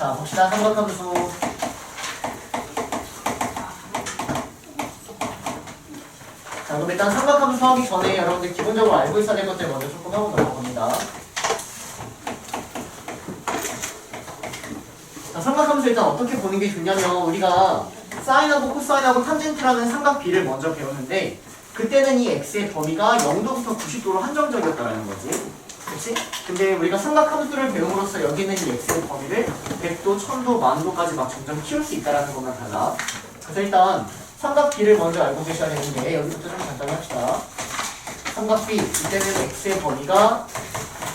자, 봅시다. 삼각함수. 자, 그럼 일단 삼각함수 하기 전에 여러분들 기본적으로 알고 있어야 될 것들 먼저 조금 하고 넘어갑니다. 자, 삼각함수 일단 어떻게 보는 게 좋냐면 우리가 사인하고 코사인하고 탄젠트라는 삼각비를 먼저 배웠는데 그때는 이 x의 범위가 0도부터 90도로 한정적이었다는 거지. 그치? 근데 우리가 삼각함수를 배움으로써 여기는 이 x의 범위를 100도, 1000도, 10,000도까지 막 점점 키울 수 있다는 것만 달라. 그래서 일단 삼각비를 먼저 알고 계셔야 되는데 여기부터 좀 간단히 합시다. 삼각비, 이때는 x의 범위가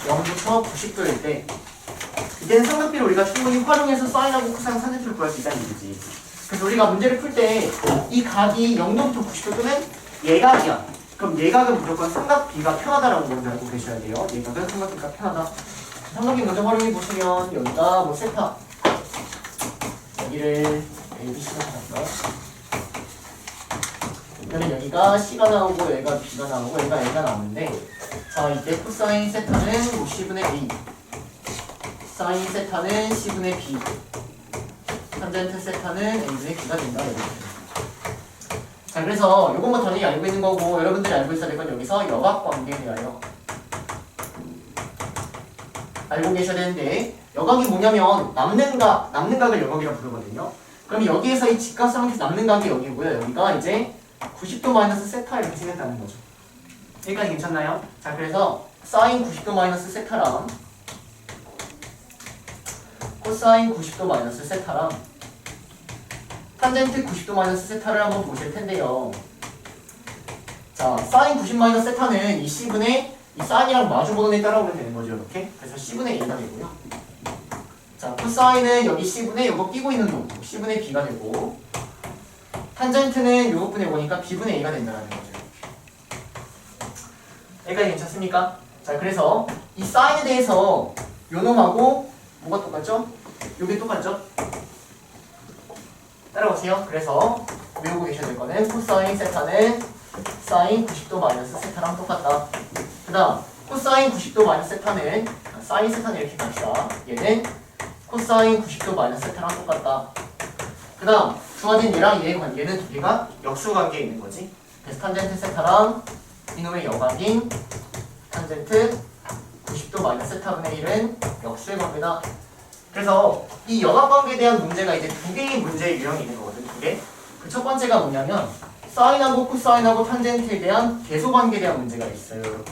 0부터 90도일 때 이때는 삼각비를 우리가 충분히 활용해서 사인하고 코사인, 탄젠트를 구할 수 있다는 얘기지. 그래서 우리가 문제를 풀 때 이 각이 0도부터 90도 뜨면 예각이야. 그럼 예각은 무조건 삼각비가 편하다라고 먼저 알고 계셔야 돼요. 예각은 삼각비가 편하다. 삼각비 먼저 활용해 보시면 여기가 뭐 세타 여기를 ABC가 나올까? 그러면 여기가 C가 나오고 여기가 B가 나오고 여기가 A가 나오는데 자 이때 코사인 세타는 뭐 C분의 A 사인 세타는 C분의 B 탄젠트 세타는 A분의 B가 된다. 이렇게. 자 그래서 요것만 당연히 알고 있는 거고 여러분들이 알고 있어야 될 건 여기서 여각관계에 대하여 알고 계셔야 되는데 여각이 뭐냐면 남는 각을 여각이라고 부르거든요. 그럼 여기에서 이 직각삼각형에서 남는 각이 여기고요. 여기가 이제 90도 마이너스 세타 이렇게 생겼다는 거죠. 여기까지 괜찮나요? 자 그래서 사인 90도 마이너스 세타랑 코사인 90도 마이너스 세타랑 탄젠트 90도 마이너스 세타를 한번 보실 텐데요. 자, 사인 90 마이너스 세타는 이 C분의 이 사인이랑 마주보는 애 따라오면 되는 거죠, 이렇게. 그래서 C분의 A가 되고요. 자, 코사인은 여기 C분의 요거 끼고 있는 놈, C분의 B가 되고, 탄젠트는 요것분의 오니까 B분의 A가 된다는 거죠. 여기까지 괜찮습니까? 자, 그래서 이 사인에 대해서 요 놈하고 뭐가 똑같죠? 요게 똑같죠? 따라오세요. 그래서 외우고 계셔야 될 거는 코사인 세타는 사인 90도 마이너스 세타랑 똑같다. 그 다음 코사인 90도 마이너스 세타는 사인 세타는 이렇게 갑시다. 얘는 코사인 90도 마이너스 세타랑 똑같다. 그 다음 주어진 얘랑 얘의 관계는 두 개가 역수관계에 있는 거지. 그래서 탄젠트 세타랑 이놈의 여각인 탄젠트 90도 마이너스 세타분의 1은 역수의 관계다. 그래서 이 여각관계에 대한 문제가 이제 두 개의 문제의 유형이 있는 거거든. 두 개. 그 첫 번째가 뭐냐면 사인하고 코사인하고 탄젠트에 대한 계소관계에 대한 문제가 있어요. 이렇게.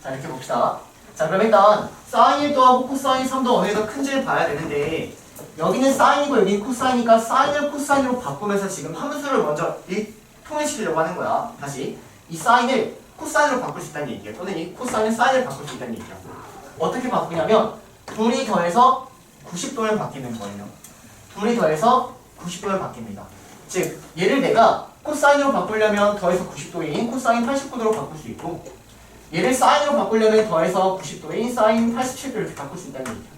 자 이렇게 봅시다. 자 그럼 일단 사인 1도하고 코사인 3도 어느 게 더 큰지를 봐야 되는데 여기는 사인이고 여기는 코사인이니까 사인을 코사인으로 바꾸면서 지금 함수를 먼저 통일시키려고 하는 거야. 다시 이 사인을 코사인으로 바꿀 수 있다는 얘기예요. 또는 이 코사인을 사인을 바꿀 수 있다는 얘기야. 어떻게 바꾸냐면 둘이 더해서 90도를 바뀌는 거예요. 둘이 더해서 90도를 바뀝니다. 즉 얘를 내가 코사인으로 바꾸려면 더해서 90도인 코사인 89도로 바꿀 수 있고 얘를 사인으로 바꾸려면 더해서 90도인 사인 87도를 이렇게 바꿀 수 있다는 얘기야.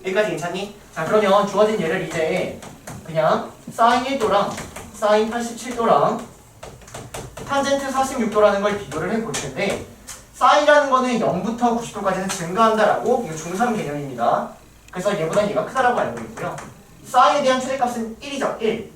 여기까지 괜찮니? 자 그러면 주어진 얘를 이제 그냥 사인 1도랑 사인 87도랑 탄젠트 46도라는 걸 비교를 해볼 텐데 사인이라는 거는 0부터 90도까지는 증가한다라고 이거 중3 개념입니다. 그래서 얘보다 얘가 크다라고 알고 있고요. 사인에 대한 최대값은 1이죠. 1.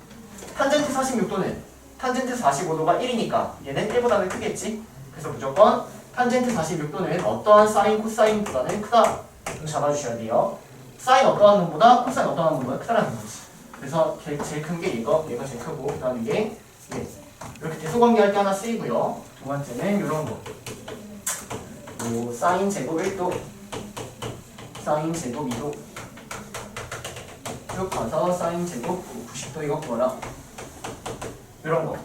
탄젠트 46도는 탄젠트 45도가 1이니까 얘는 1보다는 크겠지. 그래서 무조건 탄젠트 46도는 어떠한 사인, 코사인보다는 크다. 좀 잡아주셔야 돼요. 사인 어떠한 놈보다 코사인 어떠한 놈보다 크다라는 거지. 그래서 제일 큰 게 얘가 제일 크고 그 다음에 이게 이렇게 대소관계할 때 하나 쓰이고요. 두 번째는 이런 거. 뭐 사인 제곱 1도, 사인 제곱 2도, 쭉 가서 사인 제곱 90도 이거 구하라. 이런 거.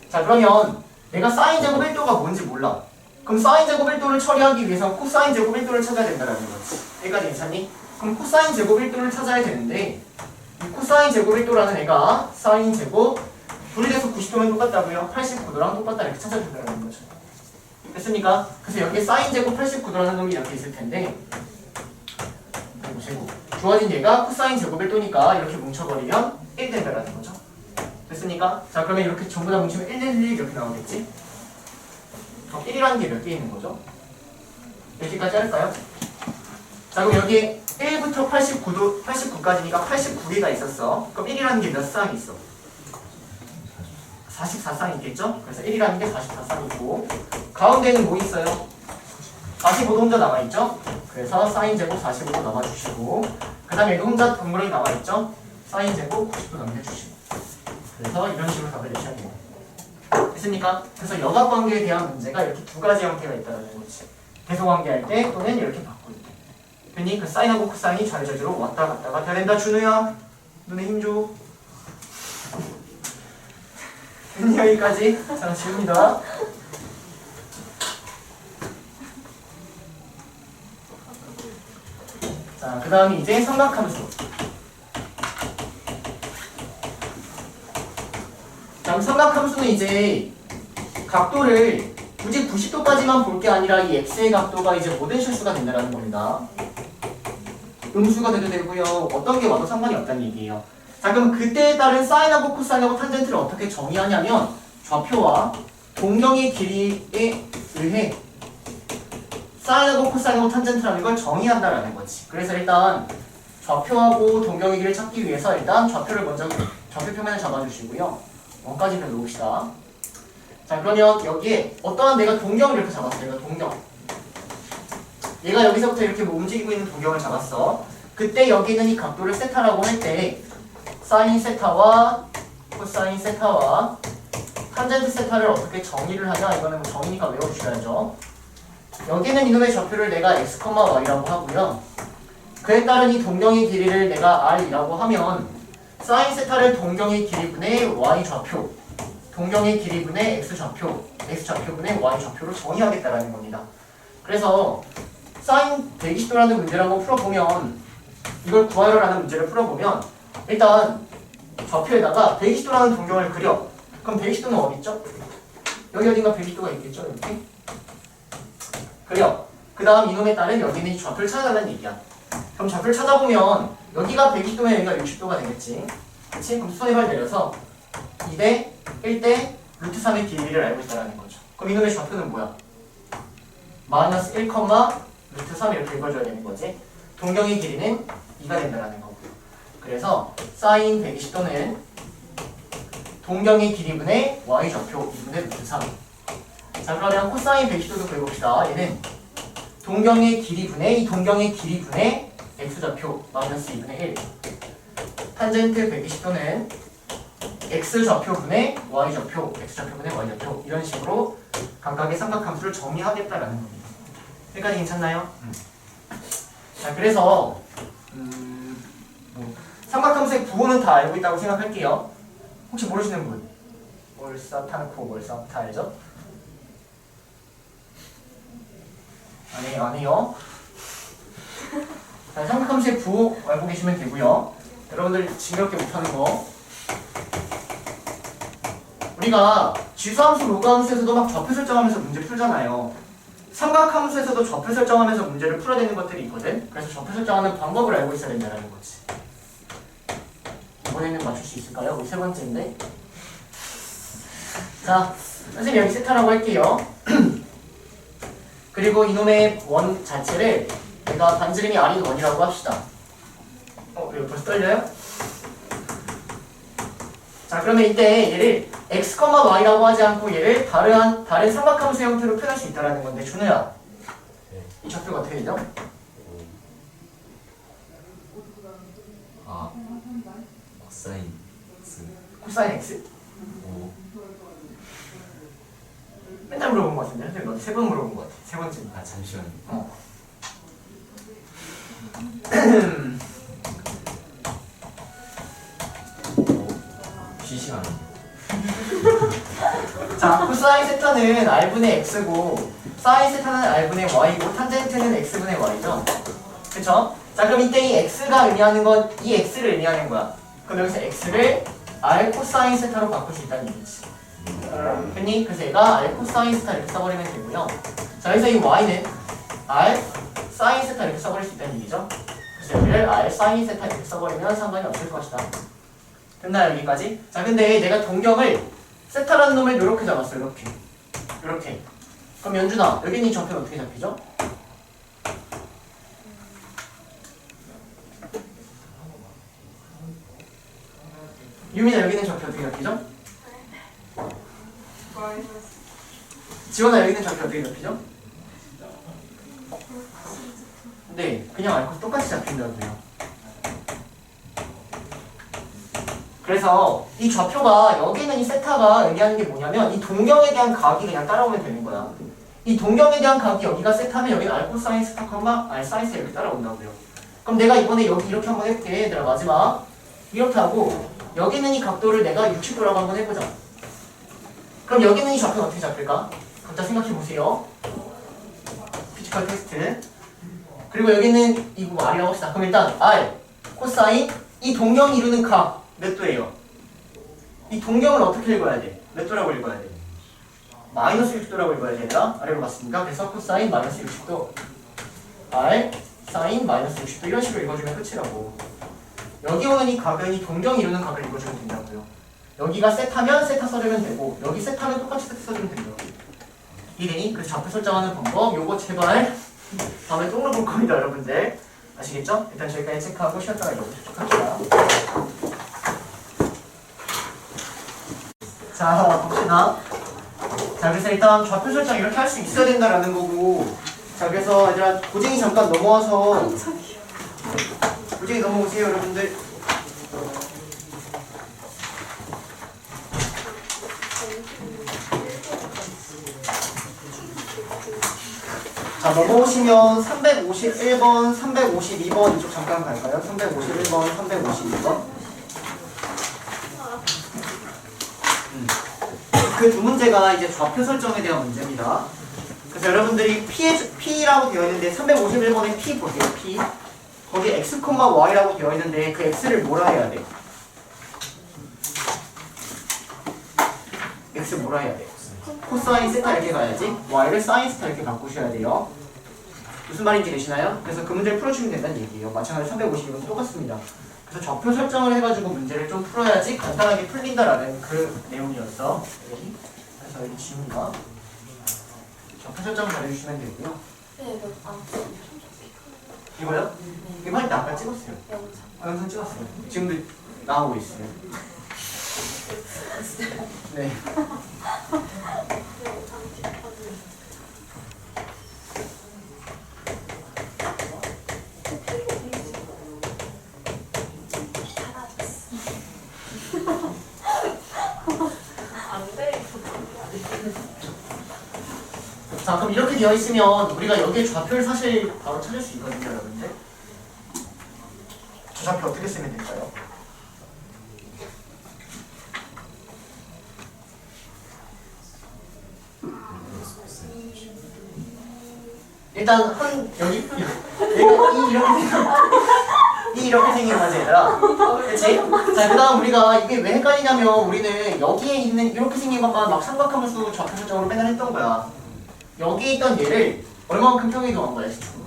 자 그러면 내가 사인 제곱 1도가 뭔지 몰라. 그럼 사인 제곱 1도를 처리하기 위해서 코사인 제곱 1도를 찾아야 된다는 거지. 여기까지 괜찮니? 그럼 코사인 제곱 1도를 찾아야 되는데 이 코사인 제곱 1도라는 애가 사인 제곱 둘이 돼서 90도면 똑같다고요? 89도랑 똑같다 이렇게 찾아준다는 거죠. 됐습니까? 그래서 여기에 사인 제곱 89도라는 놈이 이렇게 있을 텐데 보시고 주어진 얘가 코사인 제곱 1도니까 이렇게 뭉쳐버리면 1 된다는 거죠. 됐습니까? 자 그러면 이렇게 전부 다 뭉치면 1, 1, 1 이렇게 나오겠지? 그럼 1이라는 게 몇 개 있는 거죠? 여기까지 할까요? 자, 그럼 여기 1부터 89까지니까 89개가 있었어. 그럼 1이라는 게 몇 쌍이 있어? 44쌍 있겠죠? 그래서 1이라는 게 44쌍 있고, 가운데는 뭐 있어요? 45도 혼자 남아있죠? 그래서 사인 제곱 45도 남아주시고, 그 다음에 여기 혼자 동그라미 남아있죠? 사인 제곱 90도 남겨주시고. 그래서 이런 식으로 답을 내셔야 돼요. 됐습니까? 그래서 역학관계에 대한 문제가 이렇게 두 가지 형태가 있다는 거지. 대소관계할 때 또는 이렇게 바꿀 때. 괜히 그 사인하고 코사인이 자유자재로 왔다 갔다가 돼야 된다. 준우야, 눈에 힘 줘. 여기까지. 자, 지웁니다. 자, 그 다음에 이제 삼각함수. 자, 삼각함수는 이제 각도를 굳이 90도까지만 볼 게 아니라 이 x의 각도가 이제 모든 실수가 된다는 겁니다. 음수가 돼도 되고요. 어떤 게 와도 상관이 없다는 얘기예요. 자, 그럼 그때에 따른 사인하고 코사인하고 탄젠트를 어떻게 정의하냐면 좌표와 동경의 길이에 의해 사인하고 코사인하고 탄젠트라는 걸 정의한다라는 거지. 그래서 일단 좌표하고 동경의 길이를 찾기 위해서 일단 좌표를 먼저 좌표 표면을 잡아주시고요. 원까지를 놓읍시다. 자, 그러면 여기에 어떠한 내가 동경을 이렇게 잡았어요. 내가 동경. 얘가 여기서부터 이렇게 움직이고 있는 동경을 잡았어. 그때 여기는 이 각도를 세타라고 할 때 사인 세타와 코사인 세타와 탄젠트 세타를 어떻게 정의를 하냐? 이거는 뭐 정의니까 외워주셔야죠. 여기는 이놈의 좌표를 내가 x, y라고 하고요. 그에 따른 이 동경의 길이를 내가 r이라고 하면 사인 세타를 동경의 길이분의 y 좌표, 동경의 길이분의 x 좌표, x 좌표분의 y 좌표로 정의하겠다라는 겁니다. 그래서 사인 120도라는 문제를 한번 풀어보면, 이걸 구하여라는 문제를 풀어보면 일단 좌표에다가 120도라는 동경을 그려. 그럼 120도는 어디 있죠? 여기 어딘가 120도가 있겠죠? 이렇게 그려. 그 다음 이놈에 따른 여기는 이 좌표를 찾아달라는 얘기야. 그럼 좌표를 찾아보면 여기가 120도면 여기가 60도가 되겠지. 그치? 그럼 수선의 발 내려서 2대 1대 루트 3의 길이를 알고 있다는 거죠. 그럼 이놈의 좌표는 뭐야? 마이너스 1, 루트 3 이렇게 읽어줘야 되는 거지. 동경의 길이는 2가 된다는 거고요. 그래서 사인 120도는 동경의 길이분의 y 좌표 2분의 루트 3. 자, 그러면 코사인 120도도 그려봅시다. 얘는 동경의 길이분의 이 동경의 길이분의 x 좌표 마이너스 2분의 1. 탄젠트 120도는 x 좌표분의 y 좌표, x 좌표분의 y 좌표 이런 식으로 각각의 삼각함수를 정의하겠다라는 겁니다. 여기까지 괜찮나요? 자, 그래서 삼각함수의 부호는 다 알고 있다고 생각할게요. 혹시 모르시는 분? 월사탄코 월사타 알죠? 아니에요. 자, 삼각함수의 부호 알고 계시면 되고요. 여러분들 징그럽게 못하는 거, 우리가 지수함수, 로그함수에서도 막 좌표 설정하면서 문제 풀잖아요. 삼각함수에서도 좌표 설정하면서 문제를 풀어야 되는 것들이 있거든. 그래서 좌표 설정하는 방법을 알고 있어야 된다는 거지. 이번에는 맞출 수 있을까요? 우리 세 번째인데. 자, 선생님 여기 세타라고 할게요. 그리고 이놈의 원 자체를 내가 반지름이 r인 원이라고 합시다. 이거 벌써 떨려요? 자, 그러면 이때 얘를 x, y라고 하지 않고 얘를 다른 삼각함수 형태로 표현할 수 있다는 건데, 준우야, 이 좌표가 어떻게 되죠? 코사인 x. 코사인 x? 맨날 물어본 것 같은데, 선생님 너한테 3번 물어본 것 같아. 세 번째. 아, 잠시만요. 쉬시간. 자, 코사인 세타는 r분의 x고 사인 세타는 r분의 y고 탄젠트는 x분의 y죠. 그쵸? 자, 그럼 이때 이 x가 의미하는 건 이 x를 의미하는 거야. 그럼 여기서 x를 r 코사인 세타로 바꿀 수 있다는 얘기지. 됐니? 그래서 얘가 r 코사인 세타 이렇게 써버리면 되고요. 자, 여기서 이 y는 r 사인 세타 이렇게 써버릴 수 있다는 얘기죠. 그래서 여기를 r 사인 세타 이렇게 써버리면 상관이 없을 것이다. 됐나요? 여기까지? 자, 근데 내가 동경을 세타라는 놈을 이렇게 잡았어요. 이렇게. 그럼 연준아, 여기는 이 좌표는 어떻게 잡히죠? 유민아 여기는 좌표 어떻게 잡히죠? 지원아 여기는 좌표 어떻게 잡히죠? 네, 그냥 알고 똑같이 잡힌다고요. 그래서 이 좌표가 여기는 이 세타가 얘기하는 게 뭐냐면 이 동경에 대한 각이 그냥 따라오면 되는 거야. 이 동경에 대한 각이 여기가 세타면 여기는 알코 사인 세타 컴마 알 사인 세 이렇게 따라온다고요. 그럼 내가 이번에 여기 이렇게 한번 해볼게. 얘들아 마지막 이렇게 하고 여기는 이 각도를 내가 60도라고 한번 해보자. 그럼 여기는 이 좌표는 어떻게 잡힐까? 각자 생각해보세요. 피지컬 테스트. 그리고 여기는 이거 뭐 R이라고 합시다. 그럼 일단 R, 코사인 이 동경이 이루는 각 몇 도예요? 이 동경을 어떻게 읽어야 돼? 몇 도라고 읽어야 돼? 마이너스 60도라고 읽어야 되나? 아래로 갔습니까? 그래서 코사인 마이너스 60도 R, 사인 마이너스 60도 이런 식으로 읽어주면 끝이라고. 여기 오는 이 각은 이 동경이 이루는 각을 읽어주면 된다고요. 여기가 세타면 세타 써주면 되고 여기 세타면 똑같이 세타 써주면 된다고. 이해되니? 그래서 좌표 설정하는 방법 요거 제발 다음에 또 물어볼 겁니다 여러분들. 아시겠죠? 일단 저희까지 체크하고 쉬었다가 이거 접촉합시다. 자 봅시다. 자 그래서 일단 좌표 설정 이렇게 할 수 있어야 된다라는 거고. 자 그래서 얘들아 고쟁이 잠깐 넘어와서 고쟁이 넘어오세요 여러분들. 자 넘어오시면 351번, 352번 이쪽 잠깐 갈까요? 351번, 352번. 그 두 문제가 이제 좌표 설정에 대한 문제입니다. 그래서 여러분들이 P라고 되어 있는데 351번에 P 보세요. P. 거기 X, Y라고 되어 있는데 그 X를 뭐라 해야 돼? X 뭐라 해야 돼? 코사인 세타 이렇게 가야지. Y를 사인 세타 이렇게 바꾸셔야 돼요. 무슨 말인지 되시나요? 그래서 그 문제를 풀어주면 된다는 얘기예요. 마찬가지로 352번 똑같습니다. 그래서 좌표 설정을 해가지고 문제를 좀 풀어야지 간단하게 풀린다라는 그 내용이었어. 그래서 여기 지우가 좌표 설정 잘해주시면 되고요. 네, 이거요? 이거 할 때 아까 찍었어요. 영상 찍었어요. 지금도 나오고 있어요. 네. 자 그럼 이렇게 되어 있으면 우리가 여기에 좌표를 사실 바로 찾을 수 있거든요 여러분들. 저 좌표 어떻게 쓰면 될까요? 일단 여기 이렇게 생긴 거지 얘들아. 그치? 자 그 다음 우리가 이게 왜 헷갈리냐면 우리는 여기에 있는 이렇게 생긴 것만 막 삼각함수 좌표 설정으로 맨날 했던 거야. 여기에 있던 얘를 얼마만큼 평이동한 거야 지금?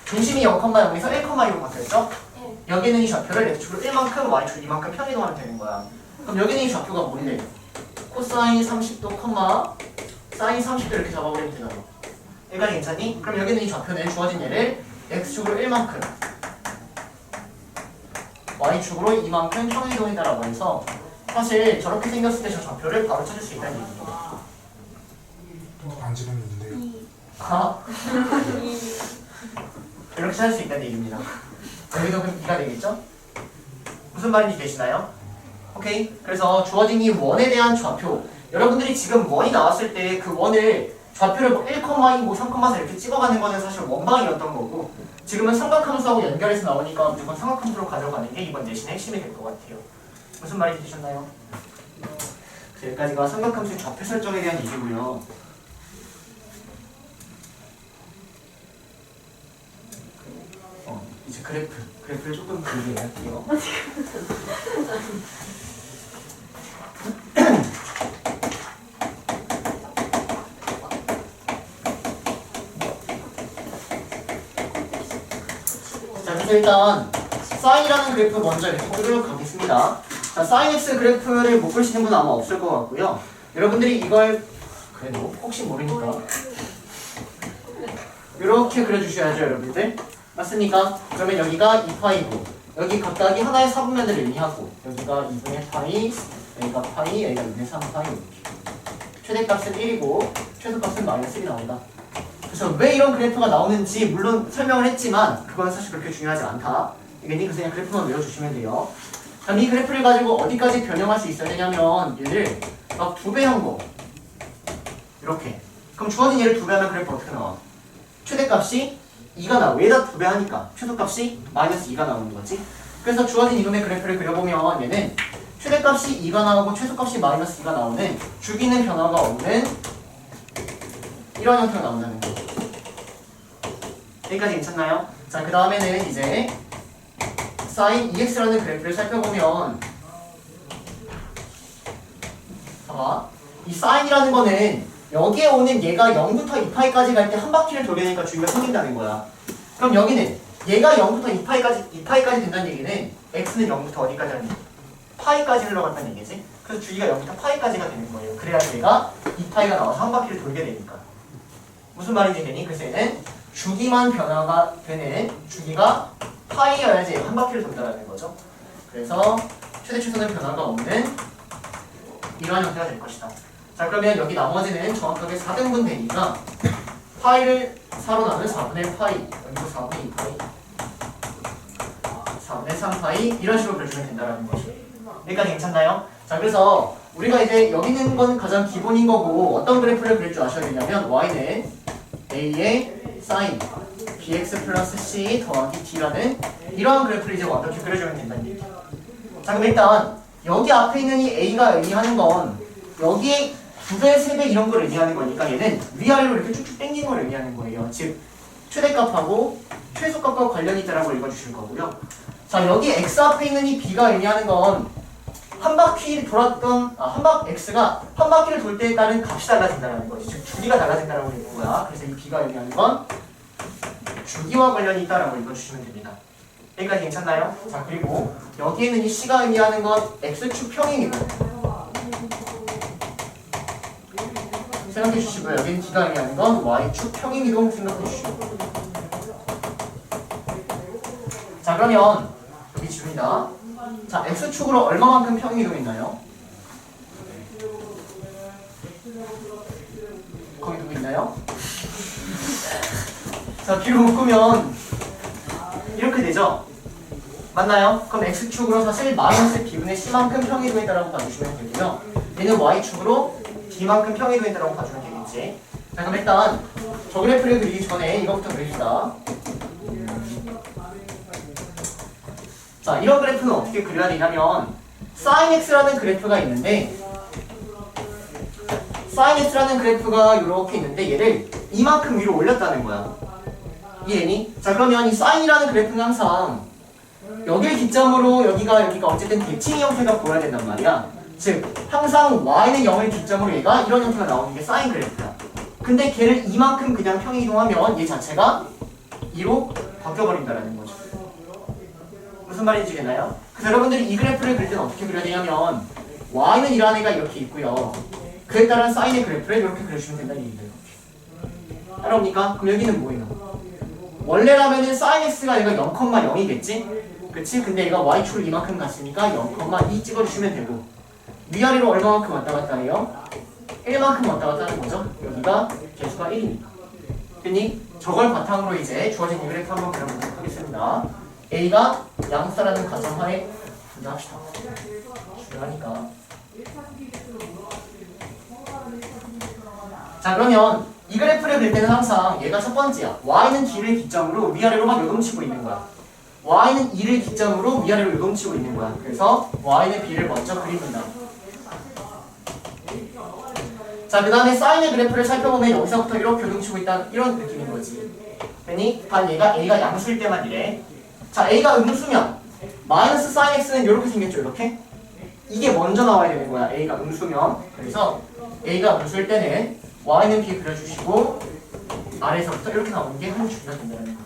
중심이 0,0에서 1,2로 바뀌었죠? 여기는 이 좌표를 x축으로 1만큼 y축으로 2만큼 평이동하면 되는 거야. 그럼 여기는 이 좌표가 뭔데? 코사인 30도, 사인 30도 이렇게 잡아버리면 되잖아. 얘가 괜찮니? 그럼 여기는 이 좌표는 주어진 얘를 x축으로 1만큼 y축으로 2만큼 평이동이다라고 해서 사실 저렇게 생겼을 때 저 좌표를 바로 찾을 수 있다는 얘기입니다. 안 집었는데요. 아 이렇게 찾을 수 있다는 얘기입니다. 여기도 그럼 2가 되겠죠? 무슨 말인지 되시나요? 오케이? 그래서 주어진 이 원에 대한 좌표 여러분들이 지금 원이 나왔을 때 그 원을 좌표를 뭐 1,2, 뭐 3,4 이렇게 찍어가는 거는 사실 원방이었던 거고 지금은 삼각함수하고 연결해서 나오니까 무조건 삼각함수로 가져가는 게 이번 내신의 핵심이 될 것 같아요. 무슨 말인지 되셨나요? 여기까지가 삼각함수의 좌표 설정에 대한 얘기고요. 이제 그래프를 조금 길게 할게요. 자, 그래서 일단 사인이라는 그래프 먼저 이렇게 쭉 가겠습니다. 자, 사인 x 그래프를 못 보시는 분은 아마 없을 것 같고요. 여러분들이 이걸 그래도 혹시 모르니까 이렇게 그려주셔야죠, 여러분들. 맞습니까? 그러면 여기가 2파이고 여기 각각이 하나의 사분면들을 의미하고 여기가 2분의 파이, 여기가 파이, 여기가 2분의 3파이 이렇게. 최대값은 1이고 최소값은 마이너스 1이 나온다. 그래서 왜 이런 그래프가 나오는지 물론 설명을 했지만 그건 사실 그렇게 중요하지 않다. 그래서 그냥 그래프만 외워주시면 돼요. 그럼 이 그래프를 가지고 어디까지 변형할 수 있어야 되냐면 얘를 막 2배한 거 이렇게. 그럼 주어진 얘를 2배하면 그래프 어떻게 나와? 최대값이 2가 나와. 얘다 2배 하니까 최소값이 마이너스 2가 나오는 거지. 그래서 주어진 이놈의 그래프를 그려보면 얘는 최대값이 2가 나오고 최소값이 마이너스 2가 나오는 주기는 변화가 없는 이런 형태가 나온다는 거죠. 여기까지 괜찮나요? 자, 그 다음에는 이제 sin 2x라는 그래프를 살펴보면 봐봐. 이 sin이라는 거는 여기에 오는 얘가 0부터 2파이까지 갈 때 한 바퀴를 돌리니까 주기가 생긴다는 거야. 그럼 여기는 얘가 0부터 2파이까지 된다는 얘기는 x는 0부터 어디까지 하니? 파이까지 흘러갔다는 얘기지. 그래서 주기가 0부터 파이까지가 되는 거예요. 그래야 얘가 2파이가 나와서 한 바퀴를 돌게 되니까. 무슨 말인지 되니? 그래서 얘는 주기만 변화가 되는 주기가 파이여야지 한 바퀴를 돈다는 거죠. 그래서 최대최소는 변화가 없는 이러한 형태가 될 것이다. 자, 그러면 여기 나머지는 정확하게 4등분 되니까 파이를 4로 나누면 4분의 파이, 여기도 4분의 2파이, 4분의 3파이 이런 식으로 그려주면 된다는 거죠. 여기까지 괜찮나요? 자, 그래서 우리가 이제 여기 있는 건 가장 기본인 거고 어떤 그래프를 그릴 줄 아셔야 되냐면 y는 a의 sin bx 플러스 c 더하기 d라는 이러한 그래프를 이제 완벽히 그려주면 된다는 얘기죠. 자, 그럼 일단 여기 앞에 있는 이 a가 의미하는 건 여기에 2배, 3배 이런 걸 의미하는 거니까 얘는 위아래로 이렇게 쭉쭉 당기는 걸 의미하는 거예요. 즉 최대값하고 최소값과 관련이 있다라고 읽어주실 거고요. 자, 여기 x 앞에 있는 이 b가 의미하는 건 한 바퀴 돌았던 x가 한 바퀴를 돌 때에 따른 값이 달라진다는 거지. 즉 주기가 달라진다라고 읽는 거야. 그래서 이 b가 의미하는 건 주기와 관련이 있다라고 읽어주시면 됩니다. 여기까지 괜찮나요? 자, 그리고 여기에는 이 c가 의미하는 건 x축 평행이고 생각해 주시고요. 여기는 d가 의미하는 건 y축 평행이동 생각해 주시고. 자, 그러면 여기 지웁니다. 자, x축으로 얼마만큼 평행이동했나요? 거기 누구 있나요? 자, 뒤로 묶으면 이렇게 되죠? 맞나요? 그럼 x축으로 사실 마이너스 b분의 c만큼 평행이동했다라고 봐주시면 되고요. 얘는 y축으로 d만큼 평행이동했다라고 봐주면 되겠지. 자, 그럼 일단 저 그래프를 그리기 전에 이것부터 그립시다. 자, 이런 그래프는 어떻게 그려야 되냐면 sin x라는 그래프가 있는데 sin x라는 그래프가 이렇게 있는데 얘를 이만큼 위로 올렸다는 거야. 이해니? 자, 그러면 이 sin이라는 그래프는 항상 여기를 기점으로 여기가 어쨌든 대칭 형태가 보여야 된단 말이야. 즉 항상 y는 0을 기점으로 얘가 이런 형태가 나오는 게 sin 그래프야. 근데 걔를 이만큼 그냥 평행이동하면 얘 자체가 2로 바뀌어버린다는 거죠. 무슨 말인지 되나요? 그래서 여러분들이 이 그래프를 그릴 때는 어떻게 그려야 되냐면 y는 이라는 애가 이렇게 있고요. 그에 따른 sin의 그래프를 이렇게 그려주시면 된다는 얘기예요. 따라옵니까? 그럼 여기는 뭐예요? 원래라면은 sin x가 얘가 0,0이겠지? 그치? 근데 얘가 y축을 이만큼 갔으니까 0,2 찍어주시면 되고 위아래로 얼마만큼 왔다 갔다 해요? 1만큼 왔다 갔다 하는 거죠? 여기가 개수가 1이니까. 됐니? 저걸 바탕으로 이제 주어진 이 그래프 한번 그려보도록 하겠습니다. A가 양수라는 가정하에 분자합시다. 중요하니까. 자, 그러면 이 그래프를 그릴 때는 항상 얘가 첫 번째야. y는 d를 기점으로 위아래로 막 요동치고 있는 거야. y는 2를 기점으로 위아래로 요동치고 있는 거야. 그래서 y는 b를 먼저 그립니다. 자, 그 다음에 사인의 그래프를 살펴보면 여기서부터 이렇게 요동치고 있다는 이런 느낌인 거지. 괜히 단 얘가 a가 양수일 때만 이래. 자, a가 음수면 마이너스 sin x는 이렇게 생겼죠. 이렇게. 이게 먼저 나와야 되는 거야. a가 음수면. 그래서 a가 음수일 때는 y는 b 그려주시고 아래에서부터 이렇게 나오는 게 한 주기가 된다는 거예요.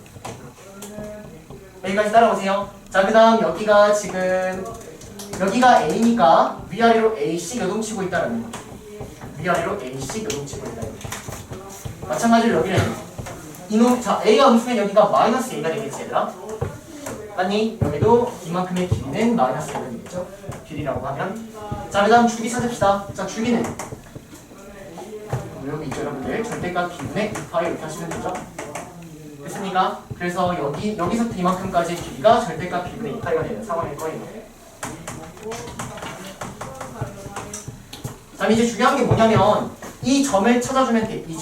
여기까지 따라오세요. 자, 그 다음 여기가 지금 여기가 a니까 위아래로 a씩 요동치고 있다는 거죠. 위아래로 a씩 요동치고 있다는 거죠. 마찬가지로 여기는 이놈, 자, a가 음수면 여기가 마이너스 a가 되겠지, 얘들아? 맞니? 여기도 이만큼의 길이는 마이너스 1이겠죠? 길이라고 하면. 자, 그 다음 주기 찾읍시다. 자, 주기는 여기 있죠, 여러분들. 절대값 기분의 2파이 이렇게 하시면 되죠? 됐습니까? 그래서 여기서부터 이만큼까지 길이가 절대값 기분의 2파이가 되는 상황일 거예요. 자, 이제 중요한 게 뭐냐면 이 점을 찾아주면 돼. 이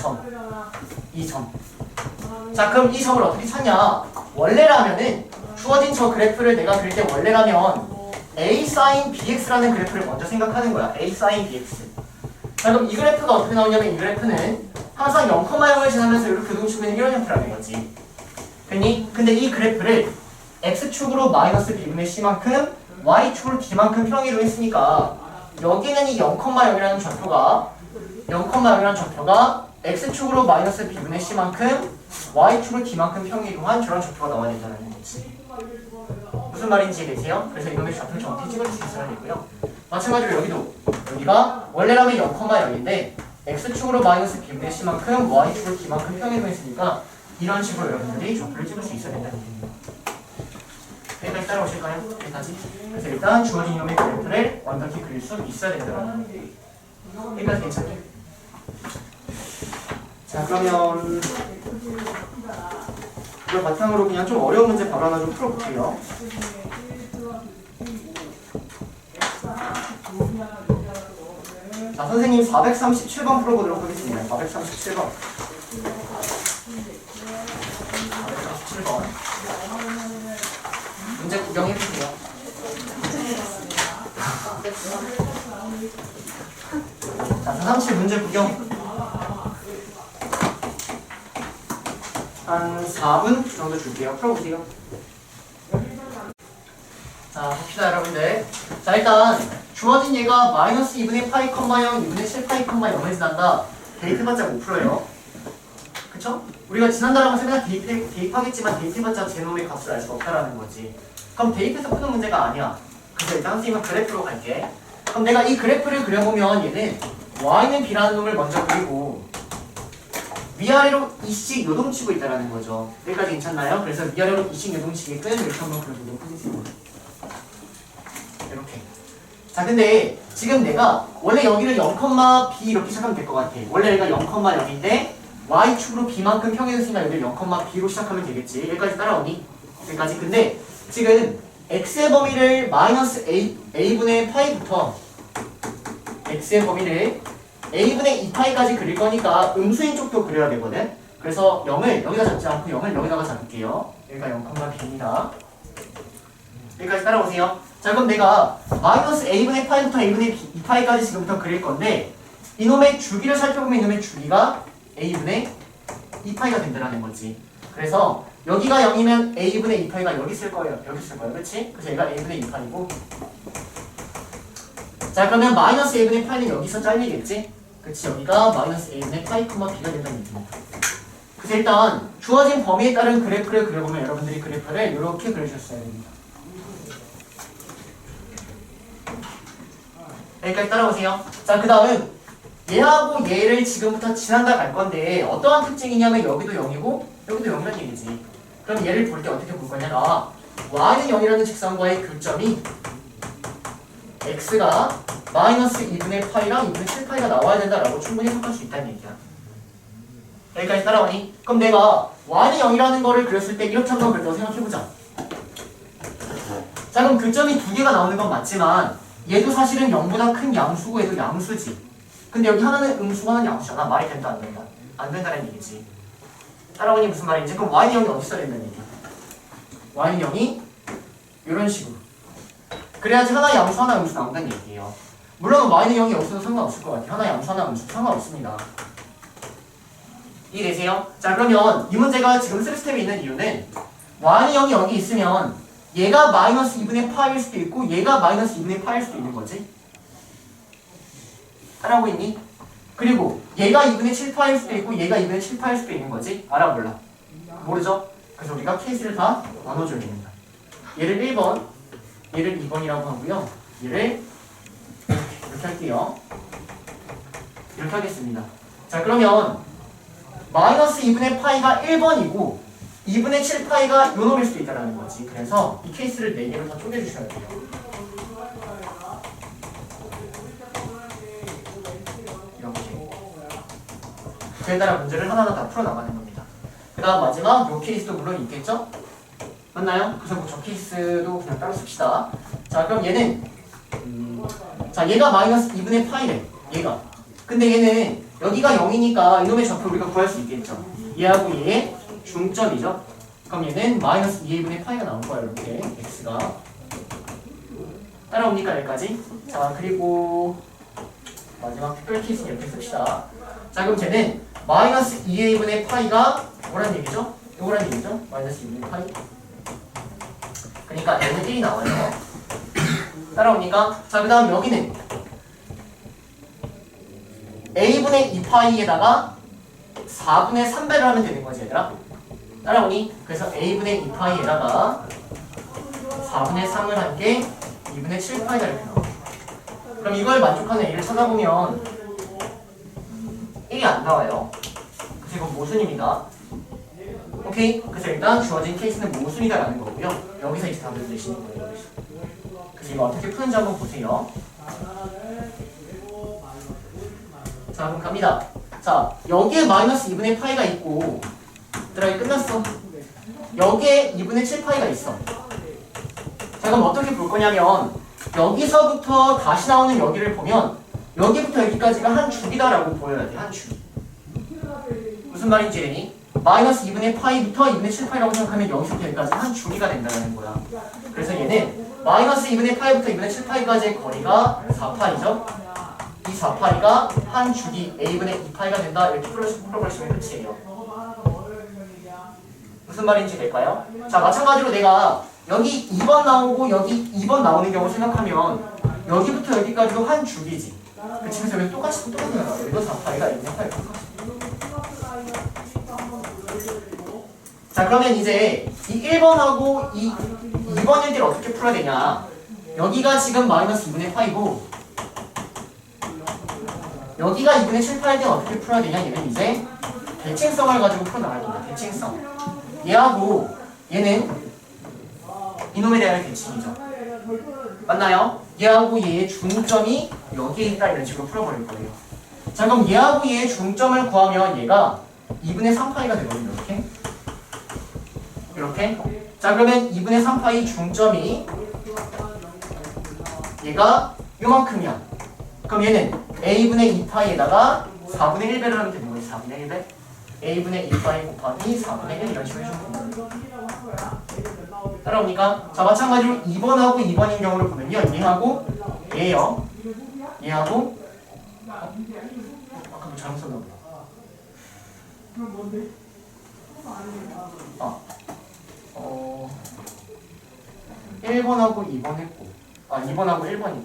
점. 자, 그럼 이 점을 어떻게 찾냐? 원래라면은 주어진 저 그래프를 내가 그릴 때 원래라면 a sin bx라는 그래프를 먼저 생각하는 거야. a sin bx. 자, 그럼 이 그래프가 어떻게 나오냐면 이 그래프는 항상 0,0을 지나면서 이렇게 교동치고 이런 형태라는 거지. 됐니? 근데 이 그래프를 x축으로 마이너스 b분의 c만큼 y축으로 d만큼 평이로 했으니까 여기는 이 0,0이라는 좌표가 x축으로 마이너스 b분의 c만큼 y축으로 d만큼 평이로한 저런 좌표가 나와야 된다는 거지. 무슨 말인지 이해되세요? 그래서 이놈의 좌표를 정확히 찍을 수 있어야 되고요. 마찬가지로 여기가 원래라면 0,0인데 x축으로 마이너스 b분의 c만큼 y축으로 d만큼 평이로 했으니까 이런 식으로 여러분들이 좌표를 찍을 수 있어야 된다는 얘기입니다. 여기까지 따라오실까요? 여기까지. 그래서 일단 주어진 이놈의 그래프를 완벽히 그릴 수 있어야 된다는 얘기입니다. 여기까지 괜찮니? 자, 그러면 이걸 바탕으로 그냥 좀 어려운 문제 바로 하나 좀 풀어볼게요. 자, 선생님 437번 풀어보도록 하겠습니다. 437번. 437번. 문제 구경해주세요. 자, 437 문제 구경. 한 4분 정도 줄게요. 풀어보세요. 자, 봅시다 여러분들. 자, 일단 주어진 얘가 마이너스 2분의 파이, 0, 2분의 7 파이, 0을 지난다. 대입해봤자 못 풀어요. 그쵸? 우리가 지난다라고 해서 그냥 대입하겠지만 대입해봤자 제 놈의 값을 알 수가 없다라는 거지. 그럼 대입해서 푸는 문제가 아니야. 그래서 일단 선생님은 그래프로 갈게. 그럼 내가 이 그래프를 그려보면 얘는 y는 b라는 놈을 먼저 그리고 위아래로 이씩 요동치고 있다는 거죠. 여기까지 괜찮나요? 그래서 위아래로 이씩 요동치게끔 이렇게 한번 그려보도록 하겠습니다. 이렇게. 자, 근데 지금 내가 원래 여기를 0,b 이렇게 시작하면 될 것 같아. 원래 얘가 0,0인데 y축으로 b만큼 평행했으니까 여기를 0,b로 시작하면 되겠지. 여기까지 따라오니? 여기까지. 근데 지금 x의 범위를 마이너스 a분의 파이부터 x의 범위를 a분의 2파이까지 그릴 거니까 음수인 쪽도 그려야 되거든. 그래서 0을 여기다 잡지 않고 0을 여기다가 잡을게요. 여기가 0,b입니다. 여기까지 따라오세요. 자, 그럼 내가 마이너스 a분의 파이부터 a분의 2파이까지 지금부터 그릴 건데 이놈의 주기를 살펴보면 이놈의 주기가 a분의 2파이가 된다는 거지. 그래서 여기가 0이면 a분의 2파이가 여기 쓸 거예요. 여기 쓸 거예요. 그렇지? 그래서 얘가 a분의 2파이고. 자, 그러면 마이너스 a분의 파이는 여기서 잘리겠지? 그치, 여기가 마이너스 a분의 파이, b가 된다는 얘기입니다. 그래서 일단 주어진 범위에 따른 그래프를 그려보면 여러분들이 그래프를 이렇게 그려주셨어야 됩니다. 여기까지 따라오세요. 자, 그 다음 얘하고 얘를 지금부터 지난다 갈 건데 어떠한 특징이냐면 여기도 0이고 여기도 0이라는 얘기지. 그럼 얘를 볼 때 어떻게 볼 거냐? y는 0이라는 직선과의 교점이 x가 마이너스 2분의 파이랑 2분의 7파이가 나와야 된다라고 충분히 해석할 수 있다는 얘기야. 여기까지 따라오니? 그럼 내가 y는 0이라는 거를 그렸을 때 이렇게 한번 그렸다고 생각해보자. 자, 그럼 교점이 두 개가 나오는 건 맞지만 얘도 사실은 0보다 큰 양수고 얘도 양수지. 근데 여기 하나는 음수고 하나는 양수잖아. 말이 된다 안 된다? 안 된다는 얘기지. 따라오니 무슨 말인지? 그럼 y는 0이 어디 있어야 된다는 얘기야? y는 0이 이런 식으로. 그래야지 하나 양수 하나 음수 나온다는 얘기예요. 물론 y는 0이 없어도 상관없을 것 같아요. 하나 양수 하나 음수 상관없습니다. 이해되세요? 자, 그러면 이 문제가 지금 3스텝에 있는 이유는 y는 0이 여기 있으면 얘가 마이너스 2분의 파일 수도 있고 얘가 마이너스 2분의 파일 수도 있는 거지. 따라오고 있니? 그리고 얘가 2분의 7파일 수도 있고 얘가 2분의 7파일 수도 있는 거지. 알아 몰라? 모르죠? 그래서 우리가 케이스를 다 나눠줘야 됩니다. 얘를 1번, 얘를 2번이라고 하고요. 얘를 이렇게 할게요. 이렇게 하겠습니다. 자, 그러면 마이너스 2분의 파이가 1번이고 2분의 7파이가 요 놈일 수도 있다는 거지. 그래서 이 케이스를 4개로 다 쪼개주셔야 돼요. 이렇게. 그에 따라 문제를 하나하나 다 풀어나가는 겁니다. 그 다음 마지막 요 케이스도 물론 있겠죠? 맞나요? 그래서 뭐 저 케이스도 그냥 따로 씁시다. 자, 그럼 얘는 자, 얘가 마이너스 2분의 파이래. 얘가. 근데 얘는 여기가 0이니까 이놈의 좌표 우리가 구할 수 있겠죠. 얘하고 얘의 중점이죠. 그럼 얘는 마이너스 2분의 파이가 나올 거예요. 이렇게 x가. 따라옵니까? 여기까지? 자, 그리고 마지막 특별 케이스는 이렇게 씁시다. 자, 그럼 쟤는 마이너스 2분의 파이가 뭐란 얘기죠? 요거란 얘기죠? 마이너스 2분의 파이. 그러니까 n은 1이 나와요. 따라옵니까? 자, 그 다음 여기는 a분의 2파이에다가 4분의 3배를 하면 되는 거지, 얘들아. 따라오니? 그래서 a분의 2파이에다가 4분의 3을 한 게 2분의 7파이가 이렇게 나와. 그럼 이걸 만족하는 a를 찾아보면 1이 안 나와요. 그래서 이건 모순입니다. 오케이? 그래서 일단 주어진 케이스는 모순이다라는 거고요. 여기서 이제 답을 내시는 거예요. 그래서 이거 어떻게 푸는지 한번 보세요. 자, 그럼 갑니다. 자, 여기에 마이너스 2분의 파이가 있고 얘들아, 끝났어. 여기에 2분의 7파이가 있어. 자, 그럼 어떻게 볼 거냐면 여기서부터 다시 나오는 여기를 보면 여기부터 여기까지가 한 줄이다라고 보여야 돼. 한 줄. 무슨 말인지 알니? 마이너스 2분의 파이부터 2분의 7파이라고 생각하면 여기서부터 여기까지 한 줄이가 된다는 거야. 그래서 얘는 마이너스 2분의 파이부터 2분의 7파이까지의 거리가 4파이죠. 이 4파이가 한 줄이 a분의 2파이가 된다. 이렇게 풀어버리시면 끝이에요. 무슨 말인지 될까요? 자, 마찬가지로 내가 여기 2번 나오고 여기 2번 나오는 경우 생각하면 여기부터 여기까지도 한 줄이지. 그치? 그래서 여기 똑같이 나와요. 여기도 4파이가 a분의 파이가 똑같이. 자, 그러면 이제 이 1번하고 이 2번 일들을 어떻게 풀어야 되냐? 여기가 지금 마이너스 2분의 파이고 여기가 2분의 7파일 때는 어떻게 풀어야 되냐? 얘는 이제 대칭성을 가지고 풀어나갈 겁니다. 대칭성. 얘하고 얘는 이놈에 대한 대칭이죠. 맞나요? 얘하고 얘의 중점이 여기에 있다 이런 식으로 풀어버릴 거예요. 자, 그럼 얘하고 얘의 중점을 구하면 얘가 2분의 3파이가 되거든요. 이렇게. 이렇게. 자, 그러면 2분의 3파이 중점이 얘가 요만큼이야. 그럼 얘는 a분의 2파이에다가 4분의 1배를 하면 되는 거지. 4분의 1배. a분의 2파이 곱하기 4분의 1 이런 식으로 해주면 됩니다. 따라옵니까? 자, 마찬가지로 2번하고 2번인 경우를 보면요. 얘하고 얘요. 얘하고 아까 뭐 잘못 썼나 보다. 1번하고 2번 했고 2번하고 1번이